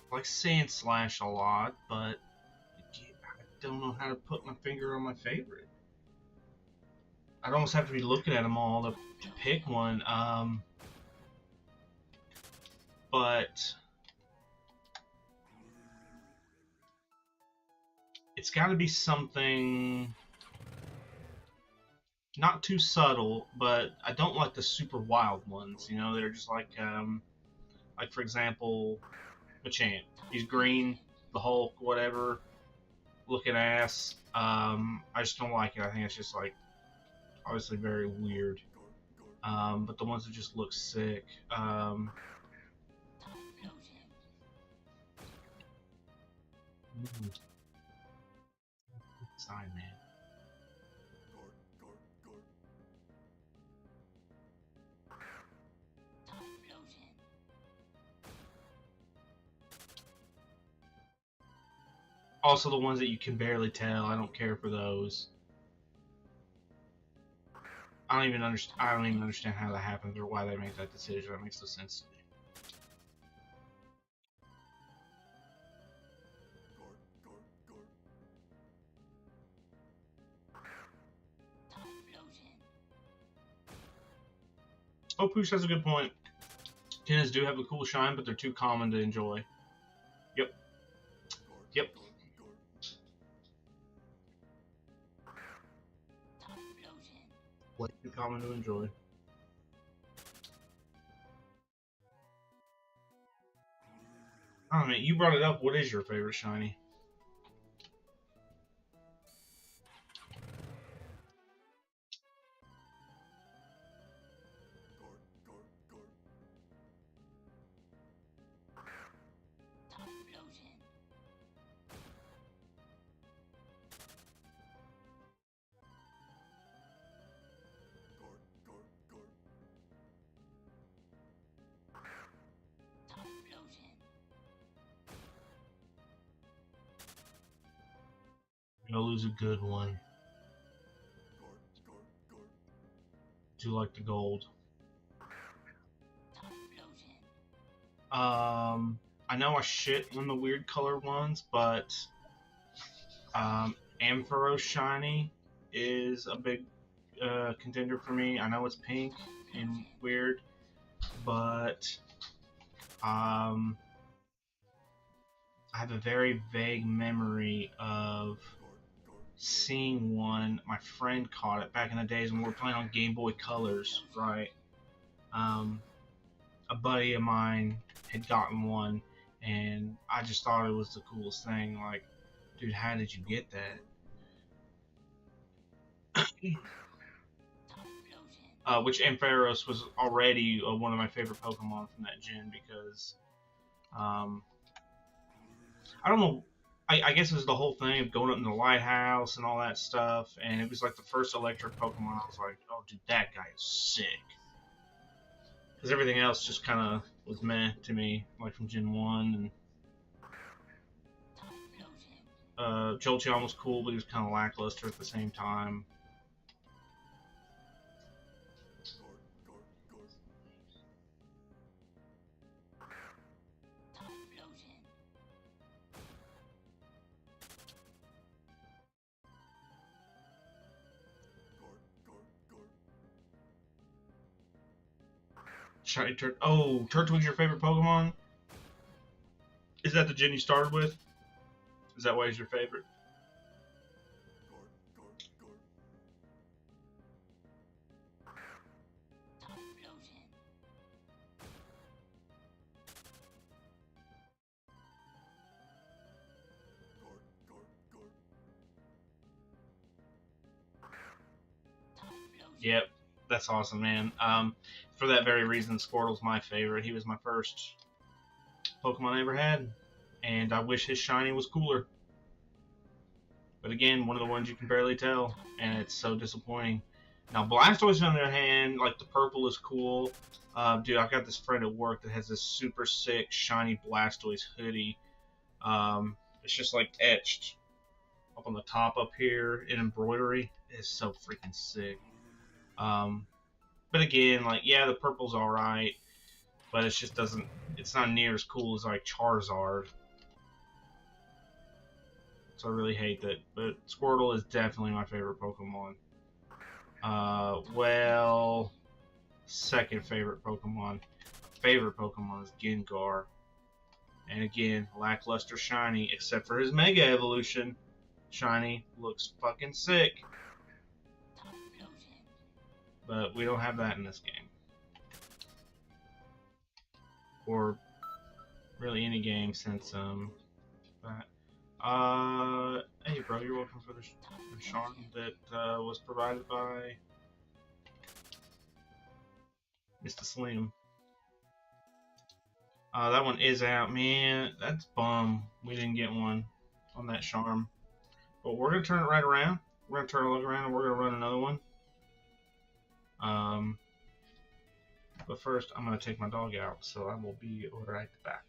I like Sand Slash a lot, but don't know how to put my finger on my favorite. I'd almost have to be looking at them all to pick one. But it's got to be something not too subtle, but I don't like the super wild ones. You know, they're just like for example, Machamp. He's green, the Hulk, whatever, looking ass. I just don't like it. I think it's just like obviously very weird. But the ones that just look sick. Sign man. Also, the ones that you can barely tell. I don't care for those. I don't even understand how that happens or why they make that decision. That makes no sense to me. Oh, Pooch has a good point. Tennis do have a cool shine, but they're too common to enjoy. Yep. Yep. Way too common to enjoy. I don't know, you brought it up. What is your favorite shiny? Yolu's a good one. Do like the gold. I know I shit on the weird color ones, but Ampharos shiny is a big contender for me. I know it's pink and weird, but I have a very vague memory of seeing one. My friend caught it back in the days when we were playing on Game Boy Colors, right? A buddy of mine had gotten one, and I just thought it was the coolest thing. Like, dude, how did you get that? Which Ampharos was already one of my favorite Pokemon from that gen because I don't know. I guess it was the whole thing of going up in the lighthouse and all that stuff, and it was like the first electric Pokemon. I was like, oh, dude, that guy is sick. Because everything else just kind of was meh to me, like from Gen 1. And Jolteon was cool, but he was kind of lackluster at the same time. Shiny Turt. Oh, Turtwig's your favorite Pokemon? Is that the gen you started with? Is that why he's your favorite? Yep, that's awesome, man. For that very reason, Squirtle's my favorite. He was my first Pokemon I ever had, and I wish his shiny was cooler. But again, one of the ones you can barely tell, and it's so disappointing. Now, Blastoise, on the other hand, like the purple is cool. Dude, I've got this friend at work that has this super sick shiny Blastoise hoodie. It's just like etched up on the top up here in embroidery. It's so freaking sick. But again, like, yeah, the purple's alright, but it just doesn't, it's not near as cool as like Charizard. so I really hate that. But Squirtle is definitely my favorite Pokemon. Well, second favorite Pokemon. Favorite Pokemon is Gengar. And again, lackluster shiny, except for his Mega Evolution. Shiny looks fucking sick. But we don't have that in this game. Or really any game since that. Hey bro, you're welcome for the charm that was provided by Mr. Slim. That one is out, man. That's bum. We didn't get one on that charm. But we're gonna turn it right around. We're gonna turn it around and we're gonna run another one. But first, I'm gonna take my dog out, so I will be right back.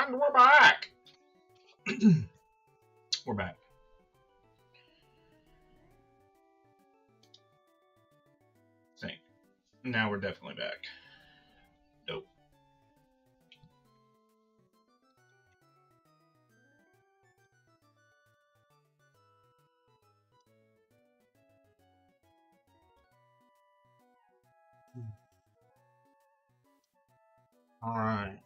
And we're back. We're back. Think. Now we're definitely back. Dope. All right.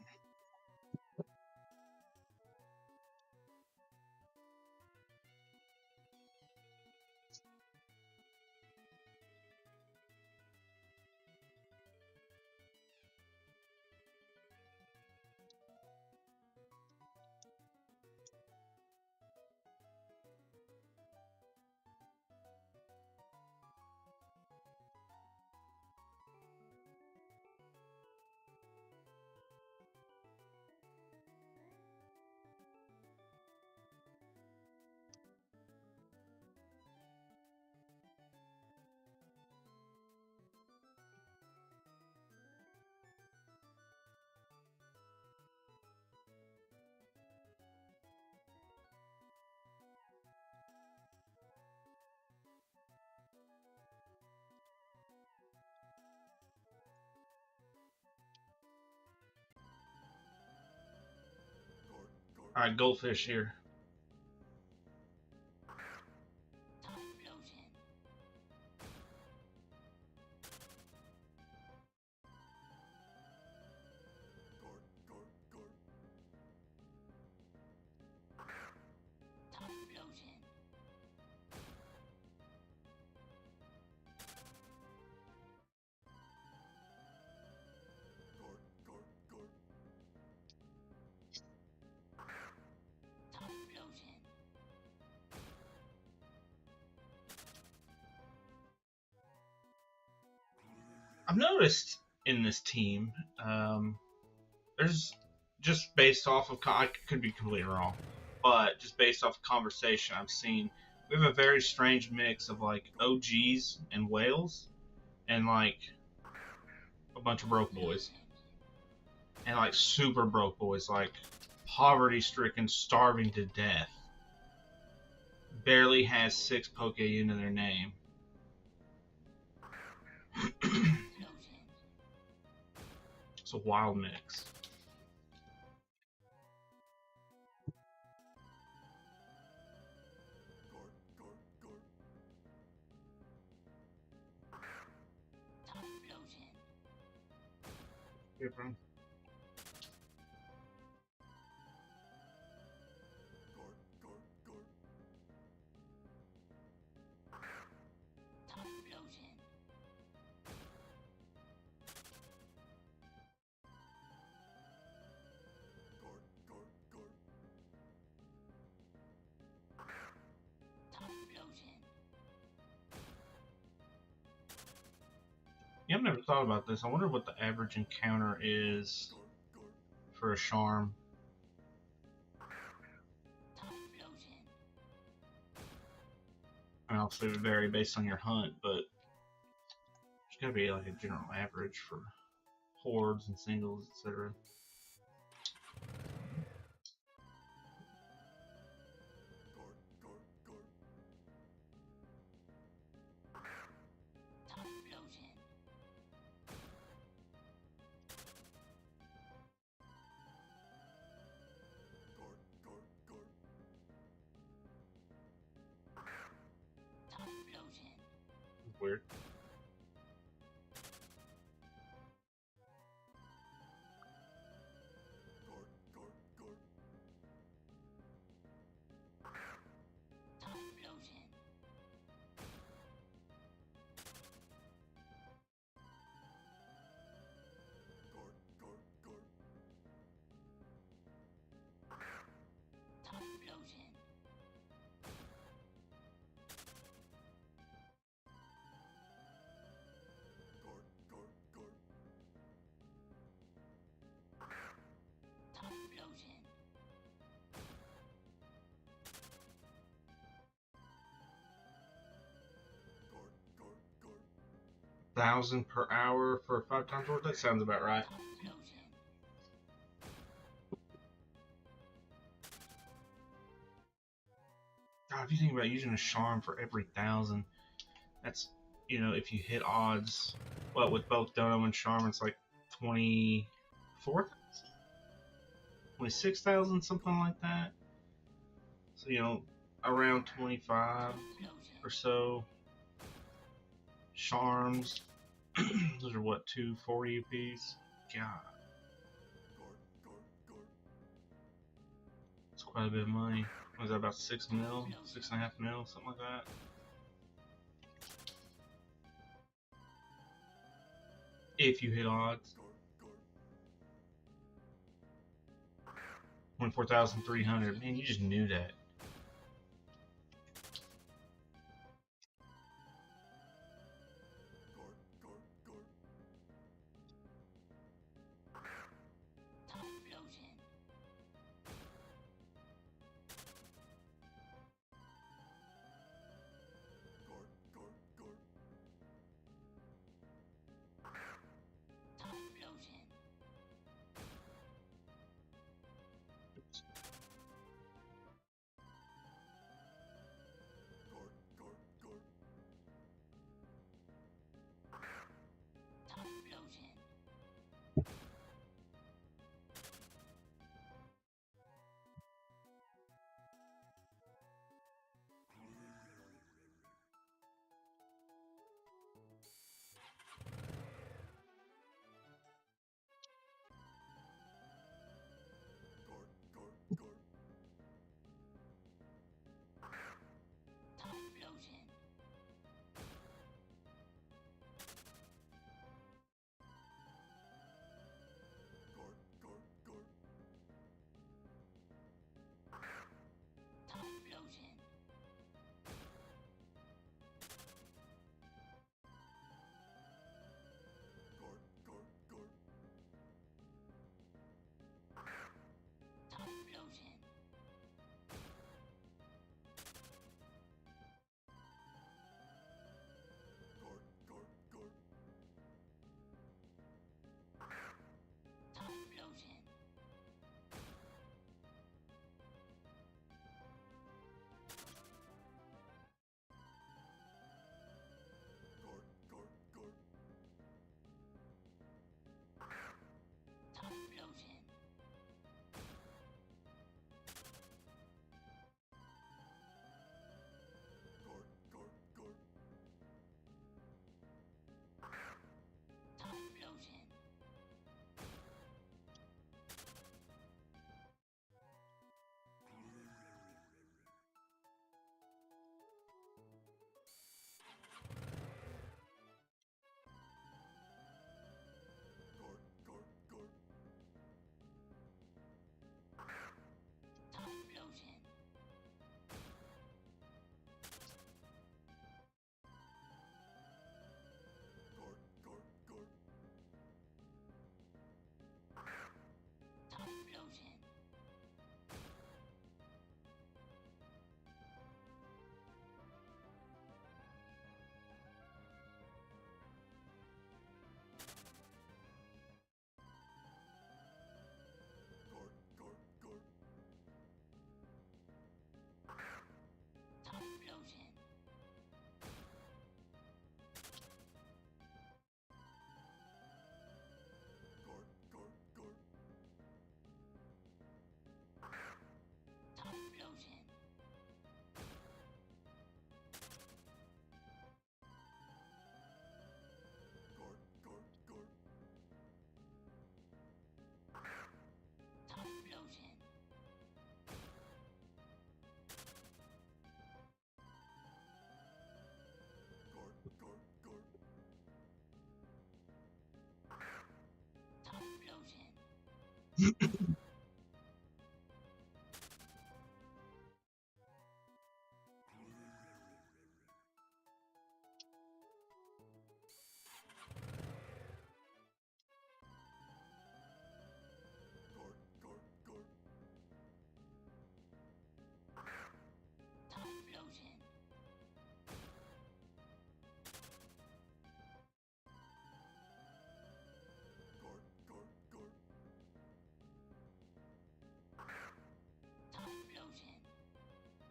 All right, goldfish here. I've noticed in this team, there's just based off of I could be completely wrong, but just based off of conversation I've seen, we have a very strange mix of like OGs and whales, and like a bunch of broke boys, and like super broke boys, like poverty-stricken, starving to death, barely has 6 Poke in their name. It's a wild mix. Different. Yeah, I've never thought about this. I wonder what the average encounter is for a charm. And obviously it would vary based on your hunt, but there's gotta be like a general average for hordes and singles, etc. Weird. $1,000 per hour for 5 times worth? That sounds about right. God, if you think about using a charm for every 1,000, that's, if you hit odds, with both Dono and charm, it's like 24,000, 26,000, something like that. So, around 25 or so. Charms, those are what, 240 apiece? God. It's quite a bit of money. Was that about 6 mil? 6.5 mil? Something like that? If you hit odds. 24,300. Man, you just knew that.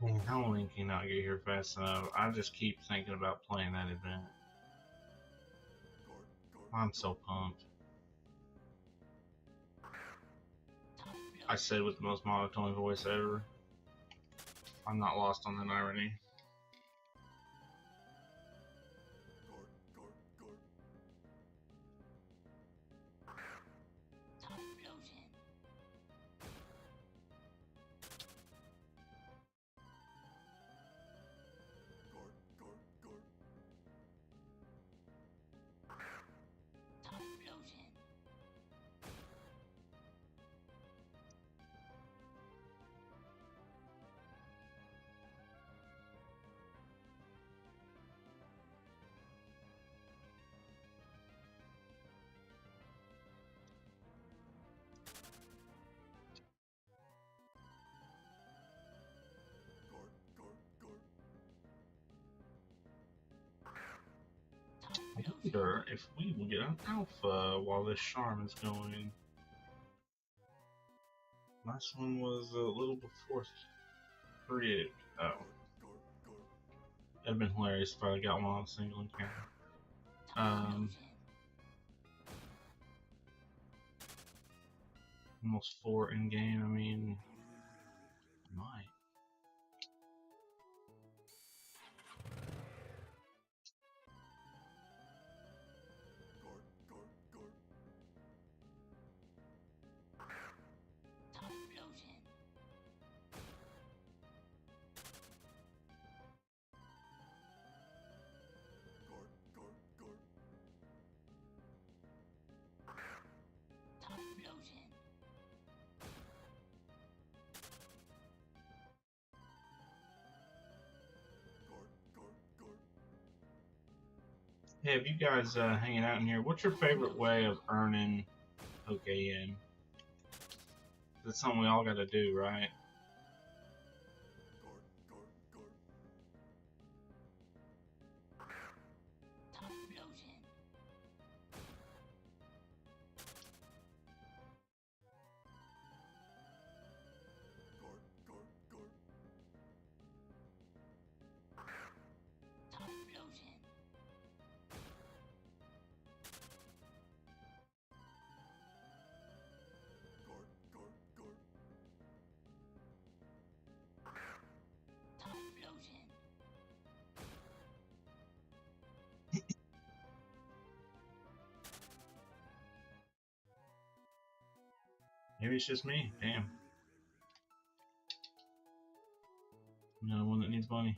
Man, how Link cannot get here fast enough? I just keep thinking about playing that event. I'm so pumped. I said with the most monotone voice ever. I'm not lost on that irony. I wonder if we will get an alpha while this Charm is going. Last one was a little before 3. Oh. It'd have been hilarious if I got one on a single encounter. Almost 4 in game, I mean, might. Hey, if you guys hanging out in here, what's your favorite way of earning PokeMMO? That's something we all gotta do, right? Maybe it's just me. Damn. Another one that needs money.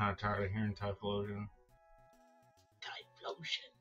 Not tired of hearing Typhlosion. Typhlosion.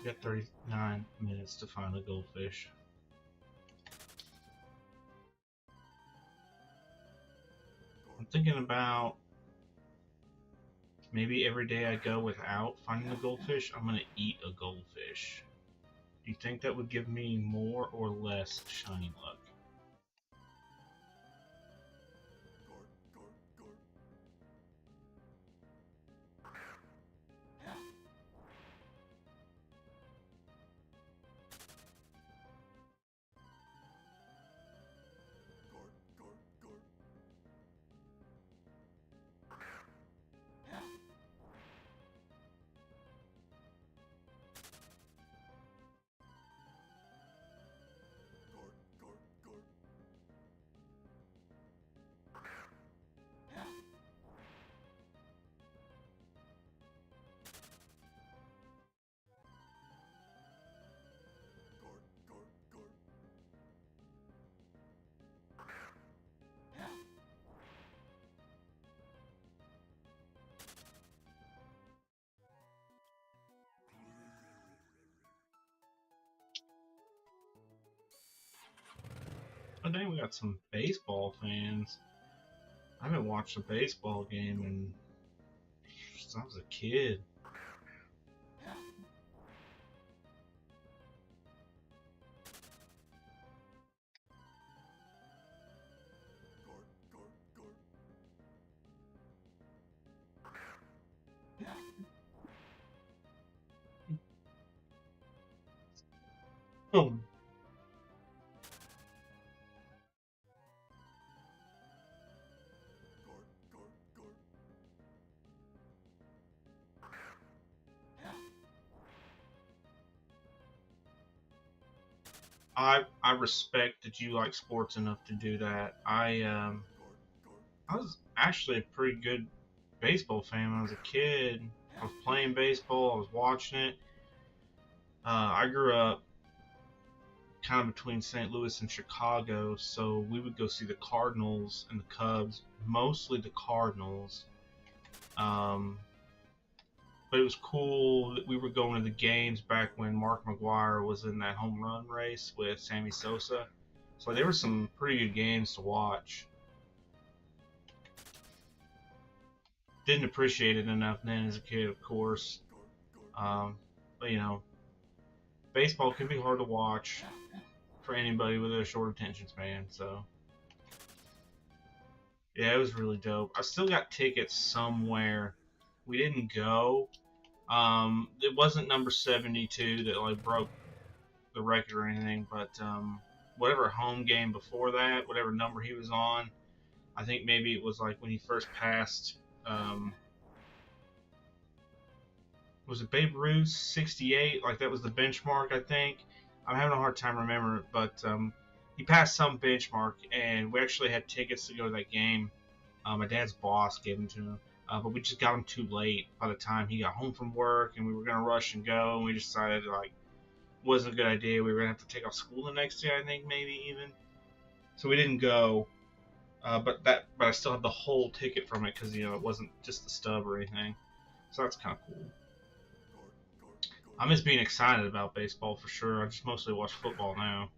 You got 39 minutes to find a goldfish. I'm thinking about maybe every day I go without finding a goldfish, I'm gonna eat a goldfish. Do you think that would give me more or less shiny luck? I think we got some baseball fans. I haven't watched a baseball game since I was a kid. Oh, I respect that you like sports enough to do that. I was actually a pretty good baseball fan when I was a kid. I was playing baseball. I was watching it. I grew up kind of between St. Louis and Chicago, so we would go see the Cardinals and the Cubs, mostly the Cardinals. Um, but it was cool that we were going to the games back when Mark McGwire was in that home run race with Sammy Sosa. So there were some pretty good games to watch. didn't appreciate it enough then as a kid, of course. Um, but baseball can be hard to watch for anybody with a short attention span. So yeah, it was really dope. I still got tickets somewhere. We didn't go. It wasn't number 72 that like broke the record or anything, but whatever home game before that, whatever number he was on, I think maybe it was like when he first passed. Um, was it Babe Ruth 68? Like that was the benchmark, I think. I'm having a hard time remembering, but he passed some benchmark, and we actually had tickets to go to that game. My dad's boss gave them to him, but we just got them too late by the time he got home from work, and we were gonna rush and go, and we decided like wasn't a good idea. We were gonna have to take off school the next day, I think maybe even. So we didn't go. But I still have the whole ticket from it because it wasn't just the stub or anything. So that's kind of cool. I miss being excited about baseball for sure. I just mostly watch football now.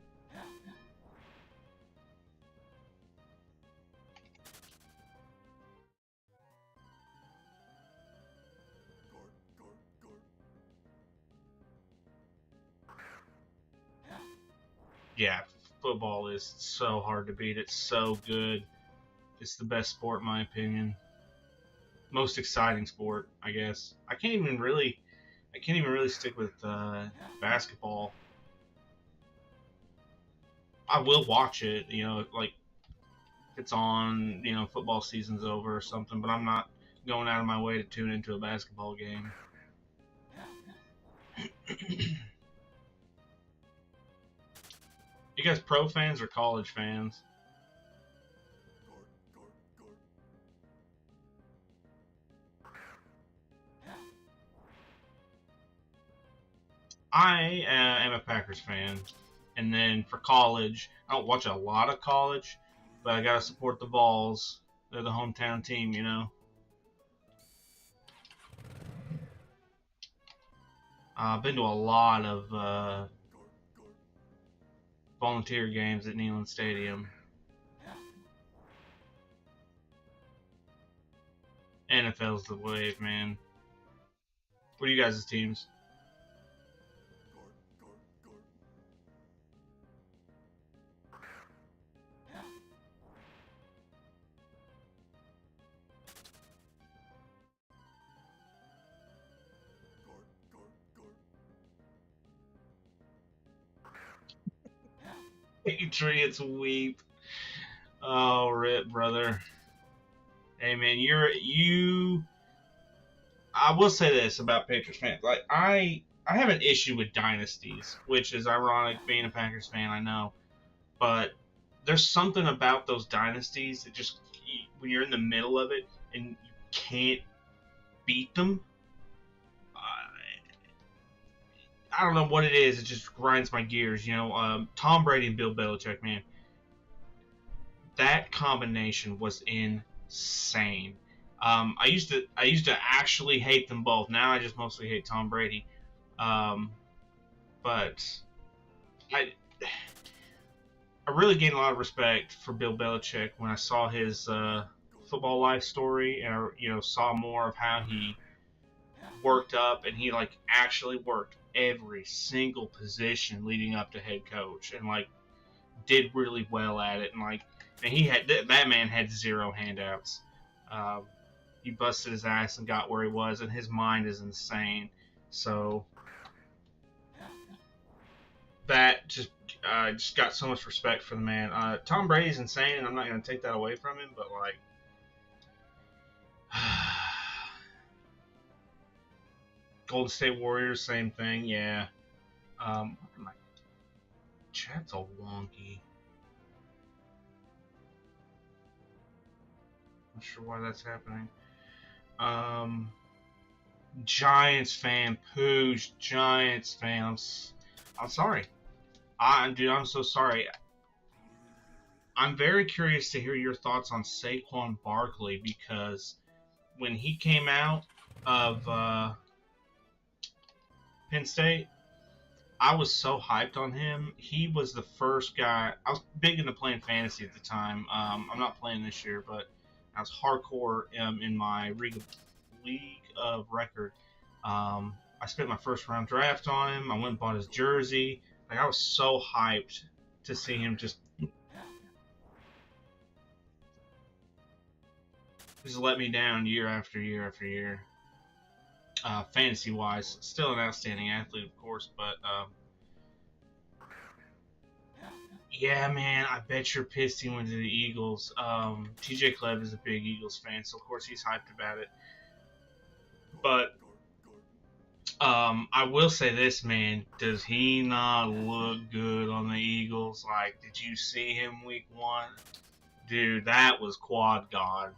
Yeah, football is so hard to beat. It's so good. It's the best sport in my opinion. Most exciting sport, I guess. I can't even really stick with basketball. I will watch it, like if it's on, football season's over or something, but I'm not going out of my way to tune into a basketball game. You guys pro fans or college fans? I am a Packers fan, and then for college, I don't watch a lot of college, but I gotta support the Vols. They're the hometown team. I've been to a lot of volunteer games at Neyland Stadium. NFL's the wave, man. What are you guys' teams? Patriots weep. Oh, rip, brother. Hey, man, you. I will say this about Patriots fans. Like, I have an issue with dynasties, which is ironic being a Packers fan, I know. But there's something about those dynasties that just, when you're in the middle of it and you can't beat them, I don't know what it is. It just grinds my gears. Tom Brady and Bill Belichick, man, that combination was insane. I used to actually hate them both. Now I just mostly hate Tom Brady. Um, but I I really gained a lot of respect for Bill Belichick when I saw his football life story, and saw more of how he worked up, and he like actually worked every single position leading up to head coach, and like did really well at it, and that man had zero handouts. Um, he busted his ass and got where he was, and his mind is insane. So that just got so much respect for the man. Tom Brady's insane, and I'm not going to take that away from him, but like. Golden State Warriors, same thing, yeah. My chat's all wonky. Not sure why that's happening. Giants fan, Pooge, Giants fan. I'm sorry. Dude, I'm so sorry. I'm very curious to hear your thoughts on Saquon Barkley, because when he came out of Penn State, I was so hyped on him. He was the first guy. I was big into playing fantasy at the time. I'm not playing this year, but I was hardcore in my league of record. I spent my first round draft on him. I went and bought his jersey. Like I was so hyped to see him just let me down year after year after year. Fantasy wise, still an outstanding athlete, of course, but yeah, man, I bet you're pissed he went to the Eagles. TJ Cleb is a big Eagles fan, so of course he's hyped about it. But I will say this, man. Does he not look good on the Eagles? Like, did you see him week one? Dude, that was quad god.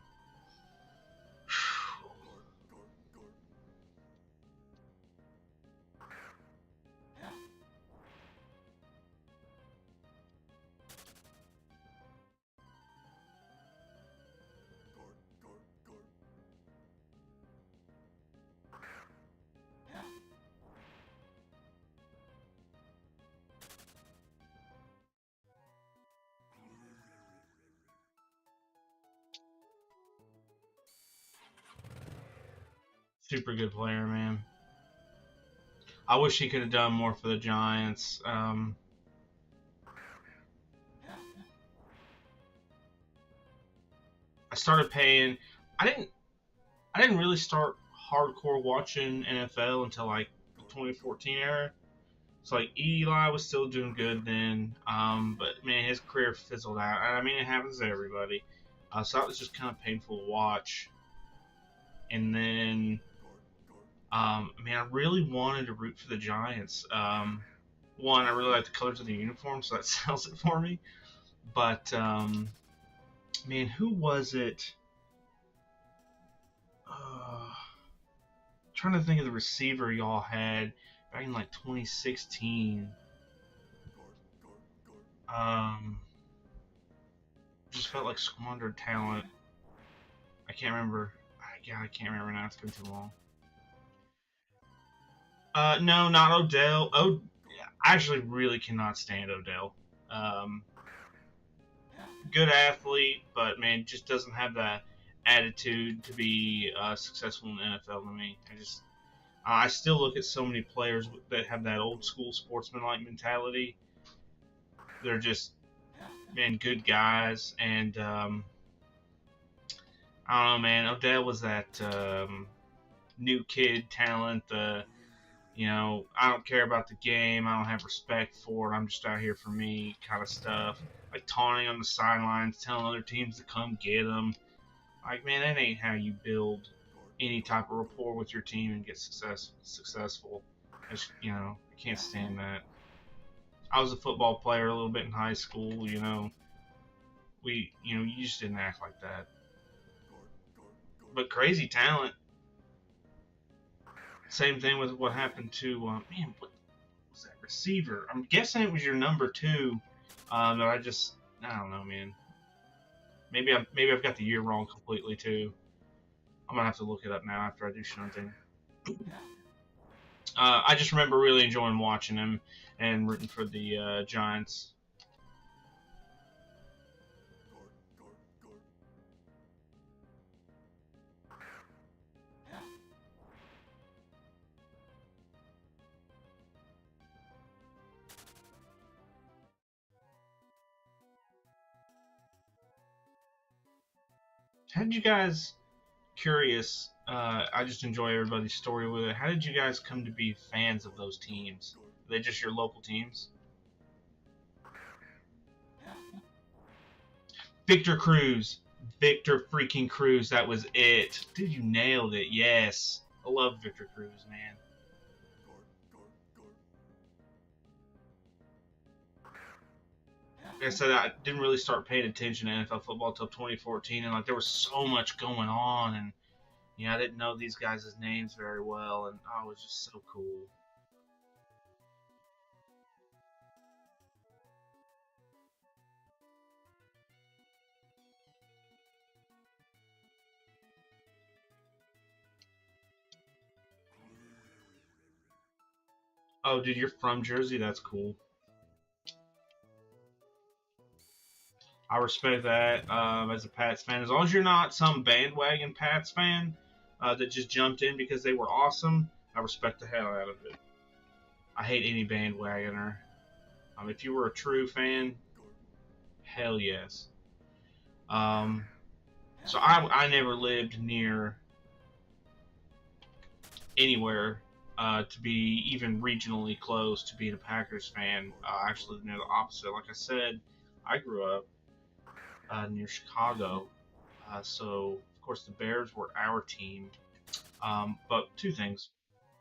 Super good player, man. I wish he could have done more for the Giants. I started paying. I didn't. I didn't really start hardcore watching NFL until like the 2014 era. So like Eli was still doing good then, but man, his career fizzled out. I mean, it happens to everybody. So that was just kind of painful to watch. And then, man, I really wanted to root for the Giants. One, I really like the colors of the uniform, so that sells it for me. But man, who was it? Trying to think of the receiver y'all had back in like 2016. Just felt like squandered talent. I can't remember. I can't remember now. It's been too long. No, not Odell. Oh, I actually really cannot stand Odell. Um, Good athlete, but man, just doesn't have that attitude to be successful in the NFL to me. I still look at so many players that have that old school sportsman-like mentality. They're just, man, good guys, and I don't know, man. Odell was that new kid talent. I don't care about the game. I don't have respect for it. I'm just out here for me, kind of stuff. Like taunting on the sidelines, telling other teams to come get them. Like, man, that ain't how you build any type of rapport with your team and get successful. I can't stand that. I was a football player a little bit in high school. You just didn't act like that. But crazy talent. Same thing with what happened to man. What was that receiver? I'm guessing it was your number two. But I don't know, man. Maybe I've got the year wrong completely too. I'm gonna have to look it up now after I do something. I just remember really enjoying watching him and rooting for the Giants. How did you guys? Curious. I just enjoy everybody's story with it. How did you guys come to be fans of those teams? Are they just your local teams? Victor Cruz. Victor freaking Cruz. That was it. Dude, you nailed it. Yes. I love Victor Cruz, man. Like I said, I didn't really start paying attention to NFL football until 2014, and like there was so much going on, and I didn't know these guys' names very well, and oh, it was just so cool. Oh, dude, you're from Jersey? That's cool. I respect that as a Pats fan. As long as you're not some bandwagon Pats fan that just jumped in because they were awesome, I respect the hell out of it. I hate any bandwagoner. If you were a true fan, hell yes. Um, so I never lived near anywhere to be even regionally close to being a Packers fan. I actually lived near the opposite. Like I said, I grew up near Chicago, so of course the Bears were our team. But two things: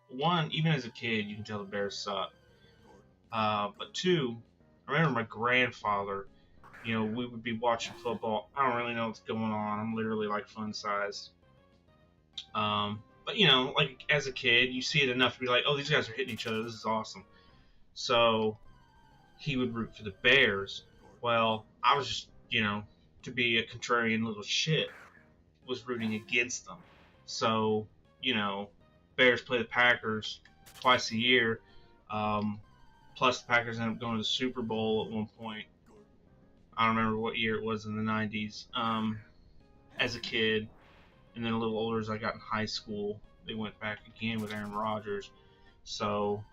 one, even as a kid, you can tell the Bears suck. But two, I remember my grandfather. You know, we would be watching football. I don't really know what's going on. I'm literally like fun sized. But you know, like as a kid, you see it enough to be like, oh, these guys are hitting each other. This is awesome. So he would root for the Bears. Well, I was just, to be a contrarian little shit, was rooting against them. So, Bears play the Packers twice a year. Plus, the Packers end up going to the Super Bowl at one point. I don't remember what year it was in the 90s. As a kid, and then a little older as I got in high school, they went back again with Aaron Rodgers. So,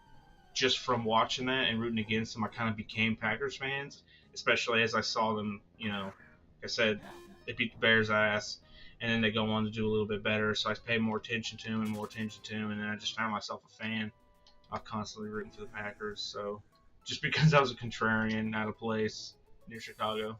just from watching that and rooting against them, I kind of became Packers fans, especially as I saw them, like I said, they beat the Bears' ass, and then they go on to do a little bit better. So I paid more attention to them and more attention to them, and then I just found myself a fan. I'm constantly rooting for the Packers. So just because I was a contrarian out of place near Chicago.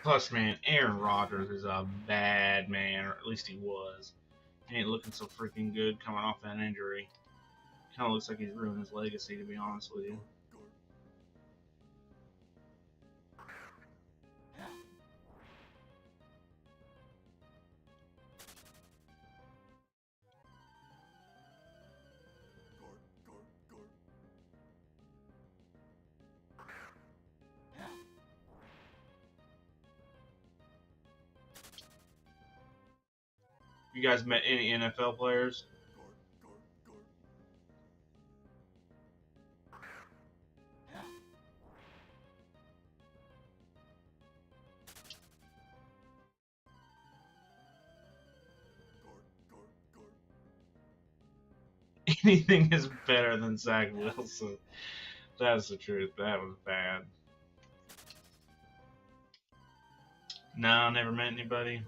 Plus, man, Aaron Rodgers is a bad man, or at least he was. He ain't looking so freaking good coming off that injury. Kind of looks like he's ruined his legacy, to be honest with you. You guys met any NFL players? Anything is better than Zach Wilson. That's the truth. That was bad. No, never met anybody.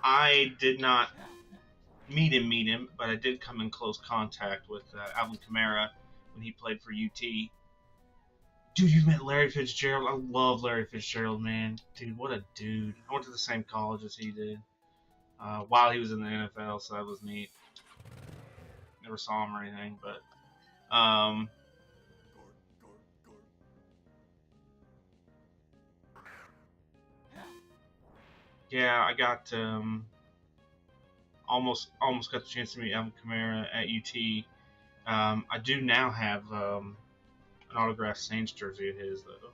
I did not meet him, but I did come in close contact with Alvin Kamara when he played for UT. Dude, you met Larry Fitzgerald. I love Larry Fitzgerald, man. Dude, what a dude. I went to the same college as he did while he was in the NFL, so that was neat. Never saw him or anything, but yeah, I got almost got the chance to meet Alvin Kamara at UT. I do now have an autographed Saints jersey of his, though.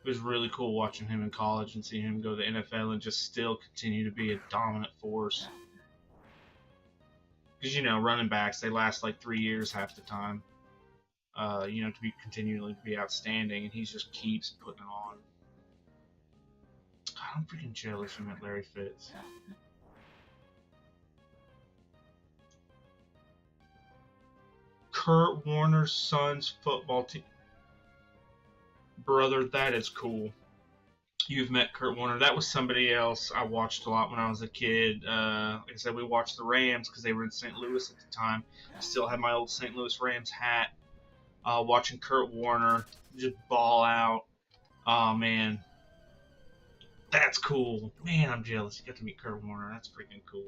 It was really cool watching him in college and seeing him go to the NFL and just still continue to be a dominant force. Because, running backs, they last like 3 years half the time. To be continually to be outstanding, and he just keeps putting it on. God, I'm freaking jealous you met Larry Fitz. Kurt Warner's son's football team. Brother, that is cool. You've met Kurt Warner. That was somebody else I watched a lot when I was a kid. Like I said, we watched the Rams because they were in St. Louis at the time. I still have my old St. Louis Rams hat. Watching Kurt Warner just ball out. Oh, man. That's cool. Man, I'm jealous. You got to meet Kurt Warner. That's freaking cool.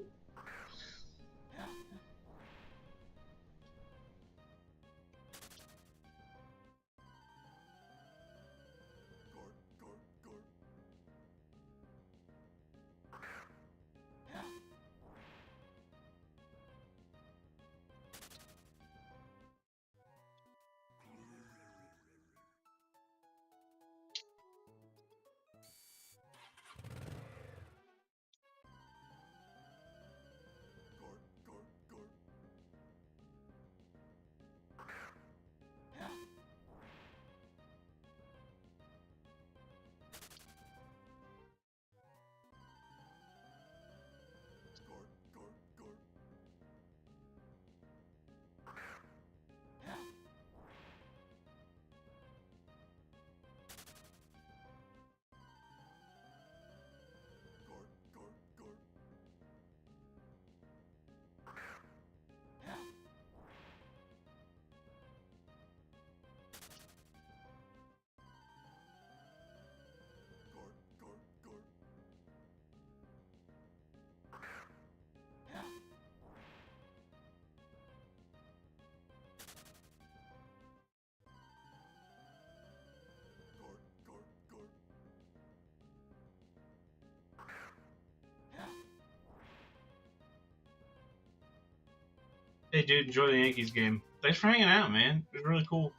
Hey, dude, enjoy the Yankees game. Thanks for hanging out, man. It was really cool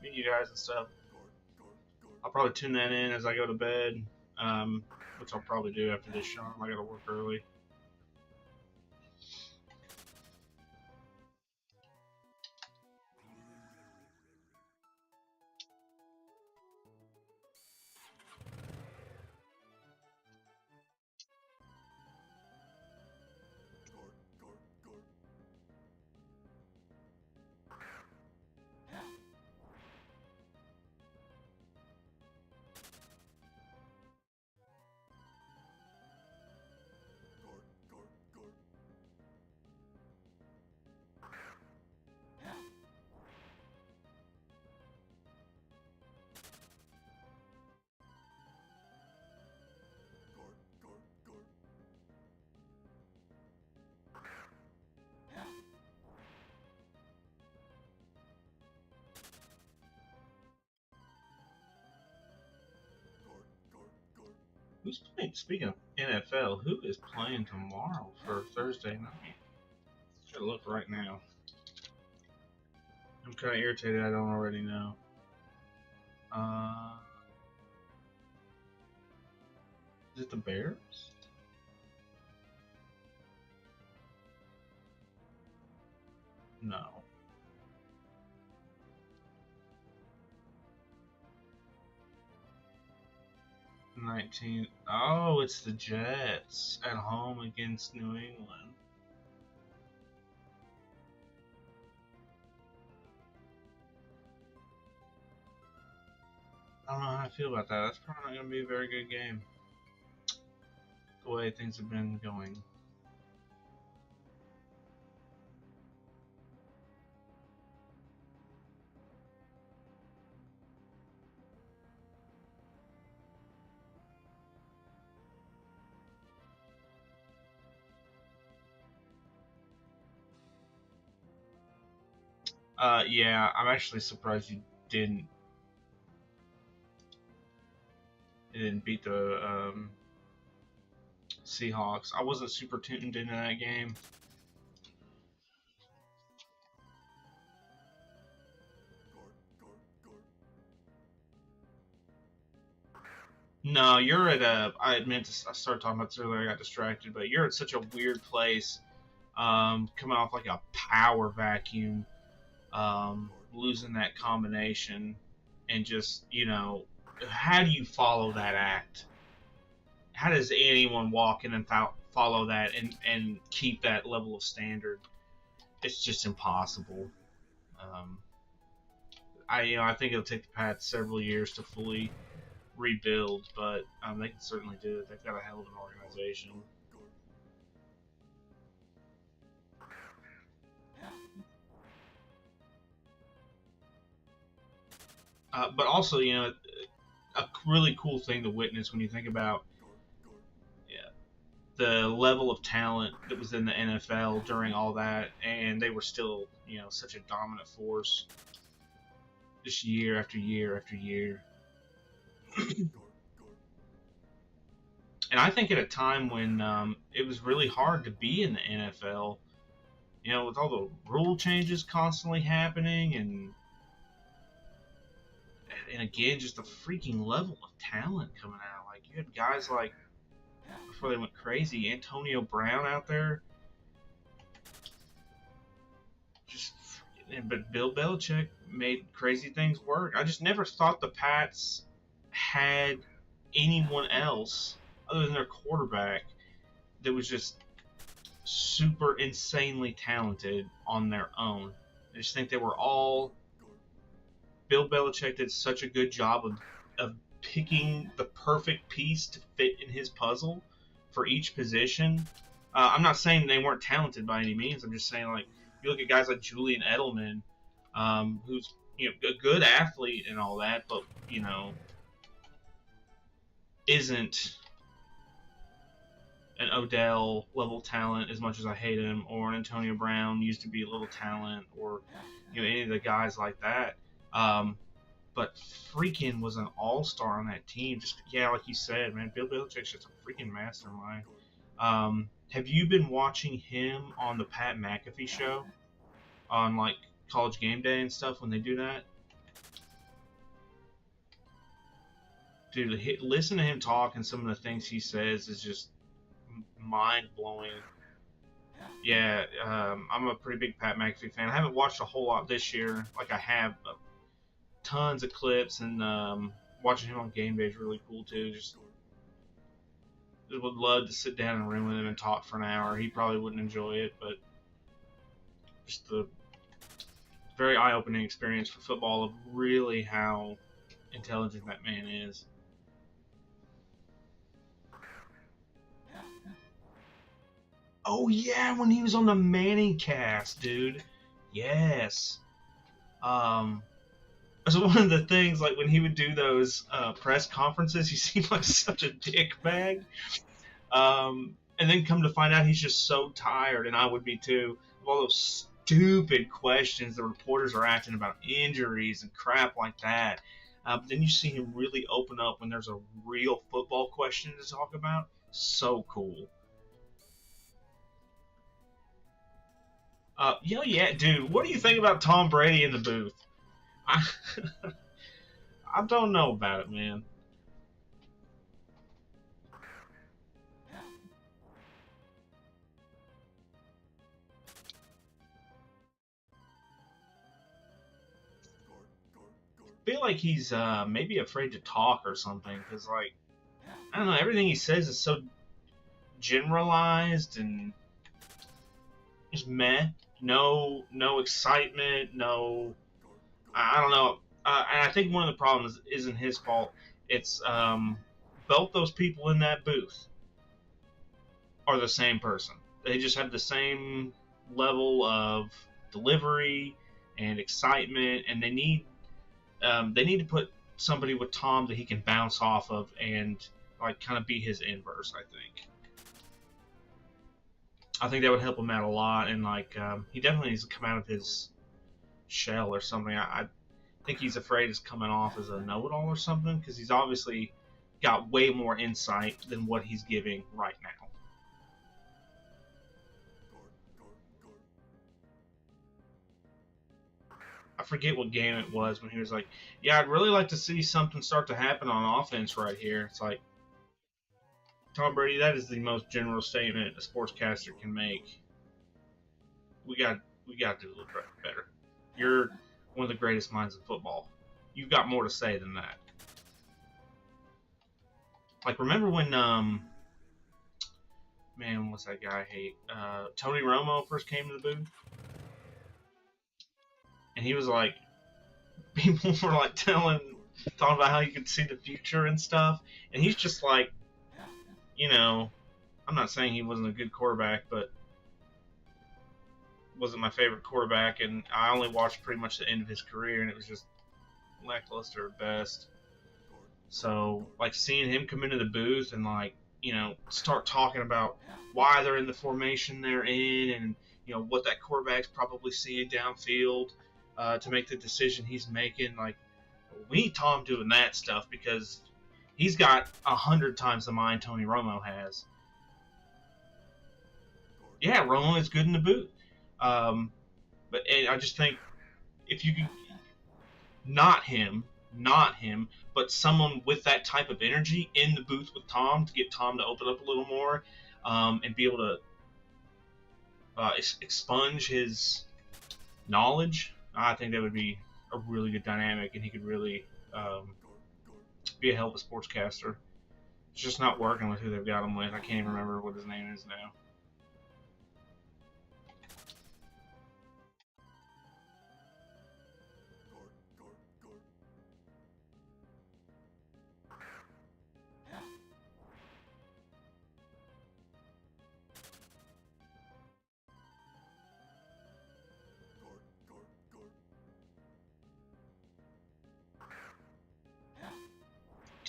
meeting you guys and stuff. I'll probably tune that in as I go to bed, um, which I'll probably do after this show. I gotta work early. Who's playing? Speaking of NFL, who is playing tomorrow for Thursday night? Should look right now. I'm kind of irritated. I don't already know. Uh, is it the Bears? No. 19. Oh, it's the Jets at home against New England. I don't know how I feel about that. That's probably not going to be a very good game. The way things have been going. Yeah, I'm actually surprised you didn't. You didn't beat the Seahawks. I wasn't super tuned into that game. No, you're at a. I admit I started talking about this earlier. I got distracted, but you're at such a weird place. Coming off like a power vacuum, losing that combination, and just how do you follow that act? How does anyone walk in and follow that and keep that level of standard? It's just impossible. Um, I think it'll take the Pats several years to fully rebuild, but they can certainly do it. They've got a hell of an organization. But also, a really cool thing to witness when you think about yeah, the level of talent that was in the NFL during all that, and they were still, such a dominant force just year after year after year. And I think at a time when it was really hard to be in the NFL, with all the rule changes constantly happening, and again, just the freaking level of talent coming out. Like you had guys like before they went crazy, Antonio Brown out there, just but Bill Belichick made crazy things work. I just never thought the Pats had anyone else other than their quarterback that was just super insanely talented on their own. I just think they were all. Bill Belichick did such a good job of picking the perfect piece to fit in his puzzle for each position. I'm not saying they weren't talented by any means. I'm just saying, like, you look at guys like Julian Edelman, who's a good athlete and all that, but isn't an Odell level talent as much as I hate him, or an Antonio Brown used to be a little talent, or any of the guys like that. But freaking was an all-star on that team. Just like you said, man, Bill Belichick's just a freaking mastermind. Have you been watching him on the Pat McAfee show on like College Game Day and stuff when they do that? Dude, listen to him talk and some of the things he says is just mind blowing. Yeah, I'm a pretty big Pat McAfee fan. I haven't watched a whole lot this year, like I have tons of clips, and watching him on game day is really cool too. Just would love to sit down in a room with him and talk for an hour. He probably wouldn't enjoy it, but just the very eye-opening experience for football of really how intelligent that man is. Oh yeah, when he was on the Manning cast, dude. Yes. Um, that's one of the things. Like when he would do those press conferences, he seemed like such a dick bag. And then come to find out he's just so tired, and I would be too, of all those stupid questions the reporters are asking about injuries and crap like that. But then you see him really open up when there's a real football question to talk about. So cool. Yeah, dude. What do you think about Tom Brady in the booth? I, I don't know about it, man. I feel like he's maybe afraid to talk or something, because like I don't know, everything he says is so generalized and just meh. No excitement. No, I don't know. And I think one of the problems isn't his fault. It's both those people in that booth are the same person. They just have the same level of delivery and excitement, and they need to put somebody with Tom that he can bounce off of and like kind of be his inverse. I think that would help him out a lot, and like he definitely needs to come out of his shell or something. I think he's afraid of coming off as a know-it-all or something because he's obviously got way more insight than what he's giving right now. I forget what game it was when he was like, "Yeah, I'd really like to see something start to happen on offense right here." It's like Tom Brady, that is the most general statement a sportscaster can make. We got we got to do a little better. You're one of the greatest minds in football. You've got more to say than that. Like remember when man, what's that guy I hate? Tony Romo first came to the booth, and he was like, people were like talking about how he could see the future and stuff, and he's just like, you know, I'm not saying he wasn't a good quarterback, but wasn't my favorite quarterback, and I only watched pretty much the end of his career, and it was just lackluster at best. So, like, seeing him come into the booth and, like, start talking about why they're in the formation they're in and, what that quarterback's probably seeing downfield to make the decision he's making. Like, we need Tom doing that stuff because he's got 100 times the mind Tony Romo has. Yeah, Romo is good in the booth. Um, but I just think if you can not him, not him, but someone with that type of energy in the booth with Tom to get Tom to open up a little more and be able to expunge his knowledge, I think that would be a really good dynamic, and he could really be a hell of a sportscaster. It's just not working with who they've got him with. I can't even remember what his name is now.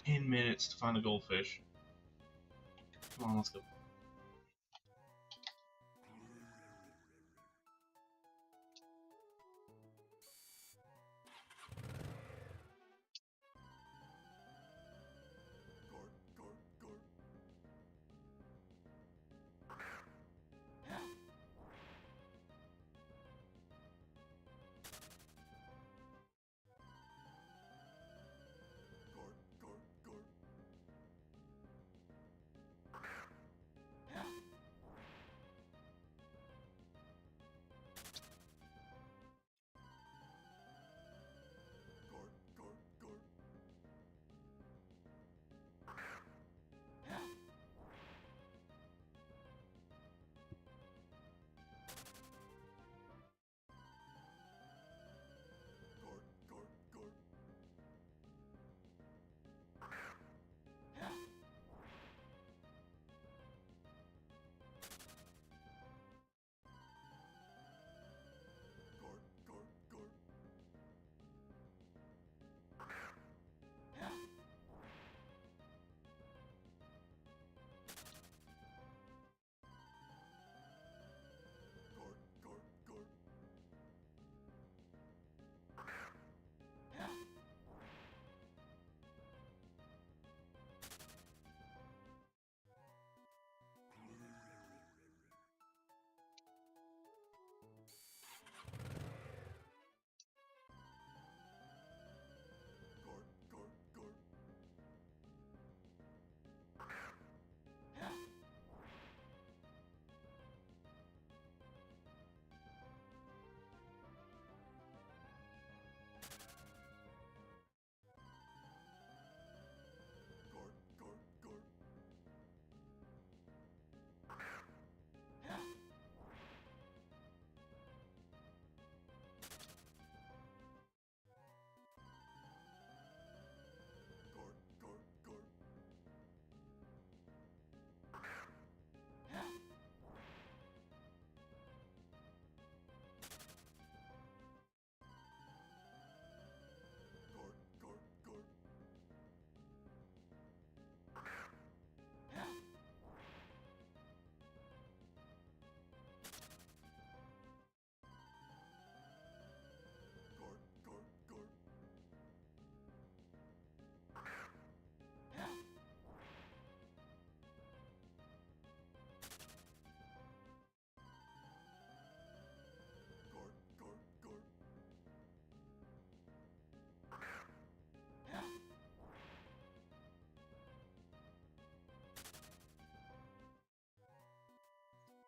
10 minutes to find a goldfish. Come on, let's go.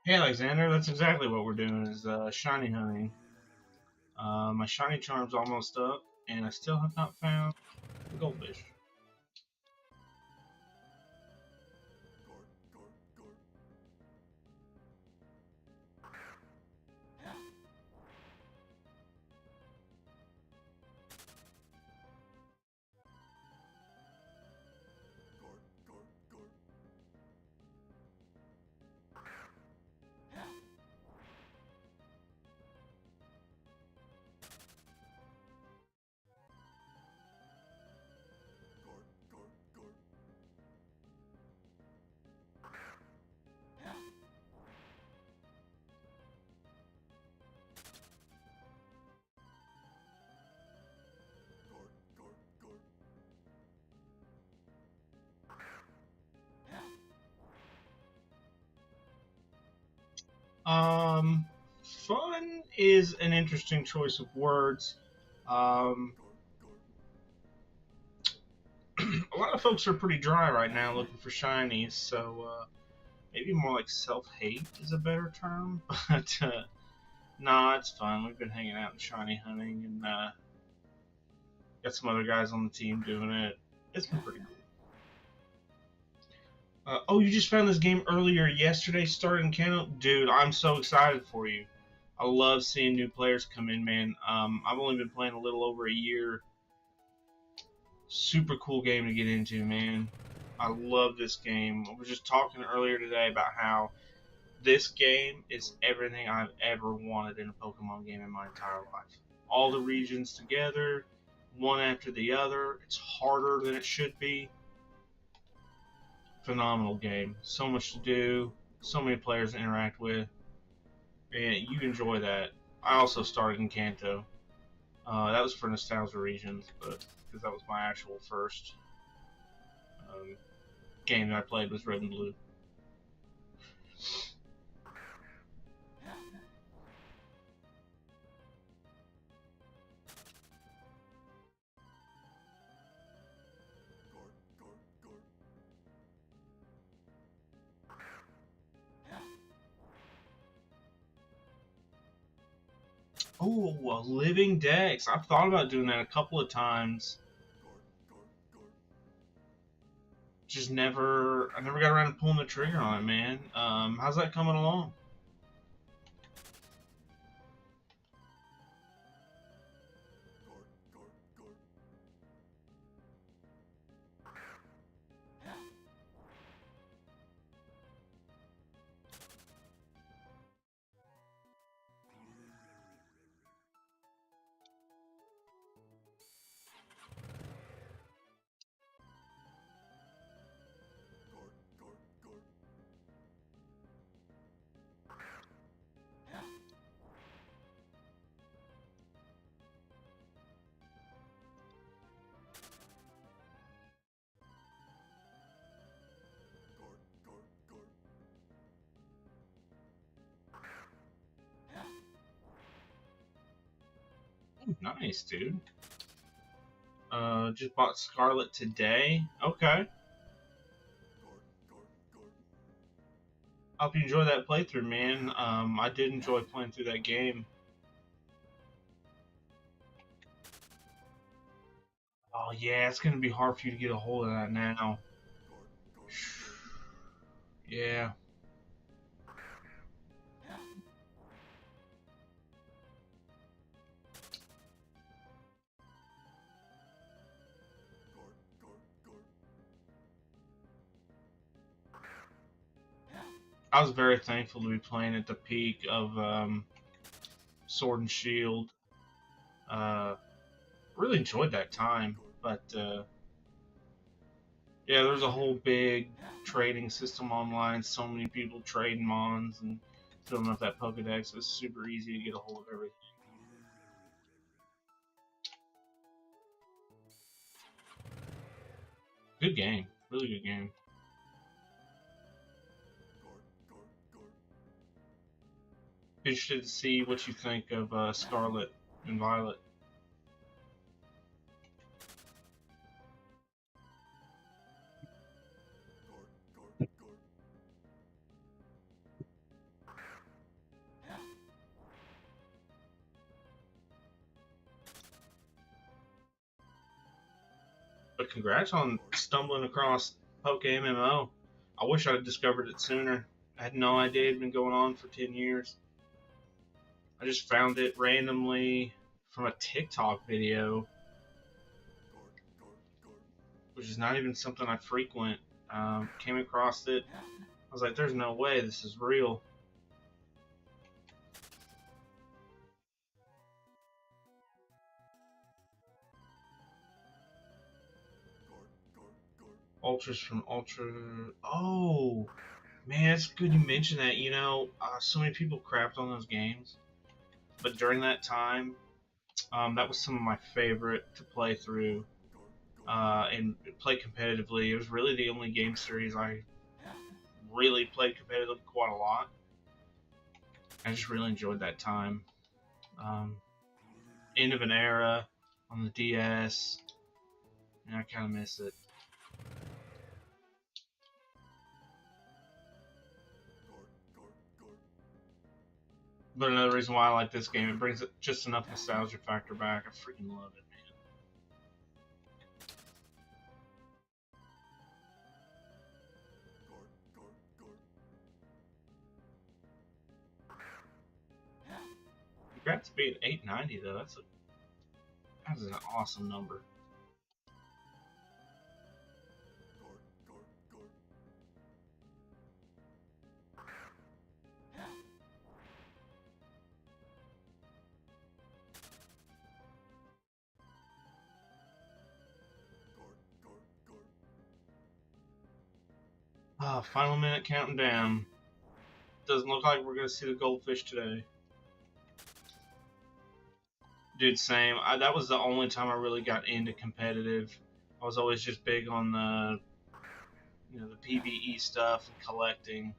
Hey Alexander, that's exactly what we're doing is shiny hunting. My shiny charm's almost up, and I still have not found the goldfish. Um, Fun is an interesting choice of words. Um, a lot of folks are pretty dry right now looking for shinies, so maybe more like self-hate is a better term. But nah, it's fun. We've been hanging out and shiny hunting, and got some other guys on the team doing it. It's been pretty cool. Oh, you just found this game earlier yesterday, starting Kano? Dude, I'm so excited for you. I love seeing new players come in, man. I've only been playing a little over a year. Super cool game to get into, man. I love this game. I was just talking earlier today about how this game is everything I've ever wanted in a Pokemon game in my entire life. All the regions together, one after the other. It's harder than it should be. Phenomenal game. So much to do, so many players to interact with, and you enjoy that. I also started in Kanto. That was for nostalgia reasons, but because that was my actual first um, game that I played was Red and Blue. Oh, a living Dex. I've thought about doing that a couple of times. Just never, I never got around to pulling the trigger on it, man. How's that coming along? Oh, nice, dude. Just bought Scarlet today. Okay. Hope you enjoy that playthrough, man. I did enjoy playing through that game. Oh yeah, it's gonna be hard for you to get a hold of that now. Yeah, I was very thankful to be playing at the peak of Sword and Shield. Really enjoyed that time, but yeah, there's a whole big trading system online. So many people trading mons and filling up that Pokedex. It's super easy to get a hold of everything. Good game, really good game. Interested to see what you think of Scarlet and Violet. but congrats on stumbling across PokeMMO. I wish I had discovered it sooner. I had no idea it had been going on for 10 years. I just found it randomly from a TikTok video, which is not even something I frequent. Came across it. I was like, there's no way this is real. Ultras from Ultra. Oh, man, it's good you mentioned that. You know, so many people crapped on those games. But during that time, that was some of my favorite to play through and play competitively. It was really the only game series I really played competitively quite a lot. I just really enjoyed that time. End of an era on the DS, and I kind of miss it. But another reason why I like this game, it brings just enough nostalgia factor back. I freaking love it, man. Congrats to being 890 though. That's an awesome number. Final minute counting down. Doesn't look like we're gonna see the goldfish today. Dude, same. That was the only time I really got into competitive. I was always just big on the PvE stuff and collecting.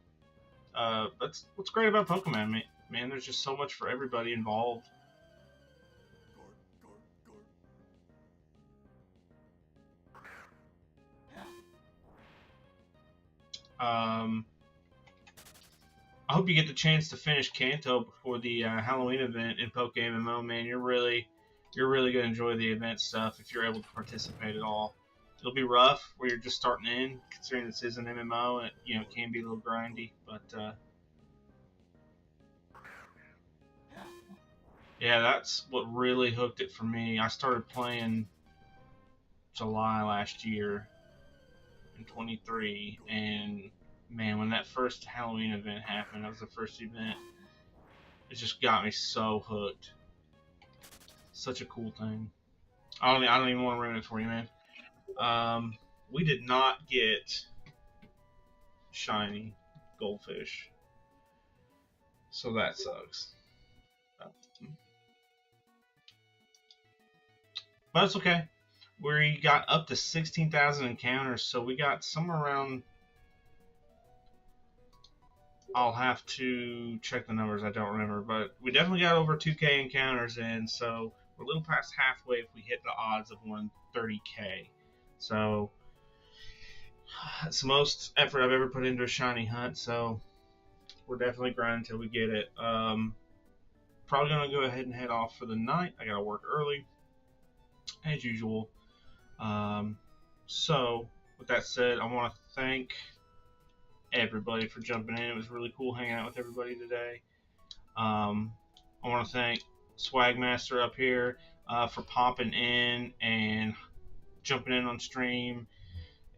That's what's great about Pokemon, man. There's just so much for everybody involved. I hope you get the chance to finish Kanto before the Halloween event in PokeMMO, man. You're really gonna enjoy the event stuff if you're able to participate at all. It'll be rough where you're just starting in, considering this is an MMO and it can be a little grindy, but yeah, that's what really hooked it for me. I started playing July last year in 23, and man, when that first Halloween event happened, that was the first event. It just got me so hooked. Such a cool thing. I don't even want to ruin it for you, man. We did not get shiny goldfish, so that sucks. But it's okay. We got up to 16,000 encounters, so we got somewhere around. I'll have to check the numbers. I don't remember, but we definitely got over 2K encounters in, so we're a little past halfway if we hit the odds of 130K. So it's the most effort I've ever put into a shiny hunt. So we're definitely grinding until we get it. Probably gonna go ahead and head off for the night. I gotta work early, as usual. So with that said, I want to thank everybody for jumping in. It was really cool hanging out with everybody today. I want to thank Swagmaster up here for popping in and jumping in on stream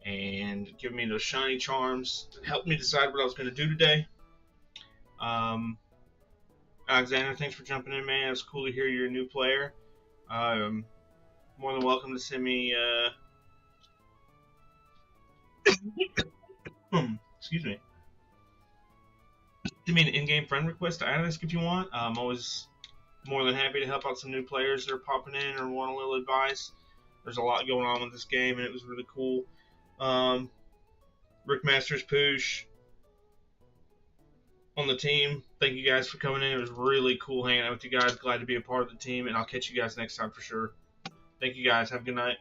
and giving me those shiny charms that helped me decide what I was going to do today. Alexander, thanks for jumping in, man. It was cool to hear you're a new player. More than welcome to send me excuse me. Send me an in-game friend request to ask if you want. I'm always more than happy to help out some new players that are popping in or want a little advice. There's a lot going on with this game, and it was really cool. Rick Masters, Poosh on the team, thank you guys for coming in. It was really cool hanging out with you guys. Glad to be a part of the team, and I'll catch you guys next time for sure. Thank you guys. Have a good night.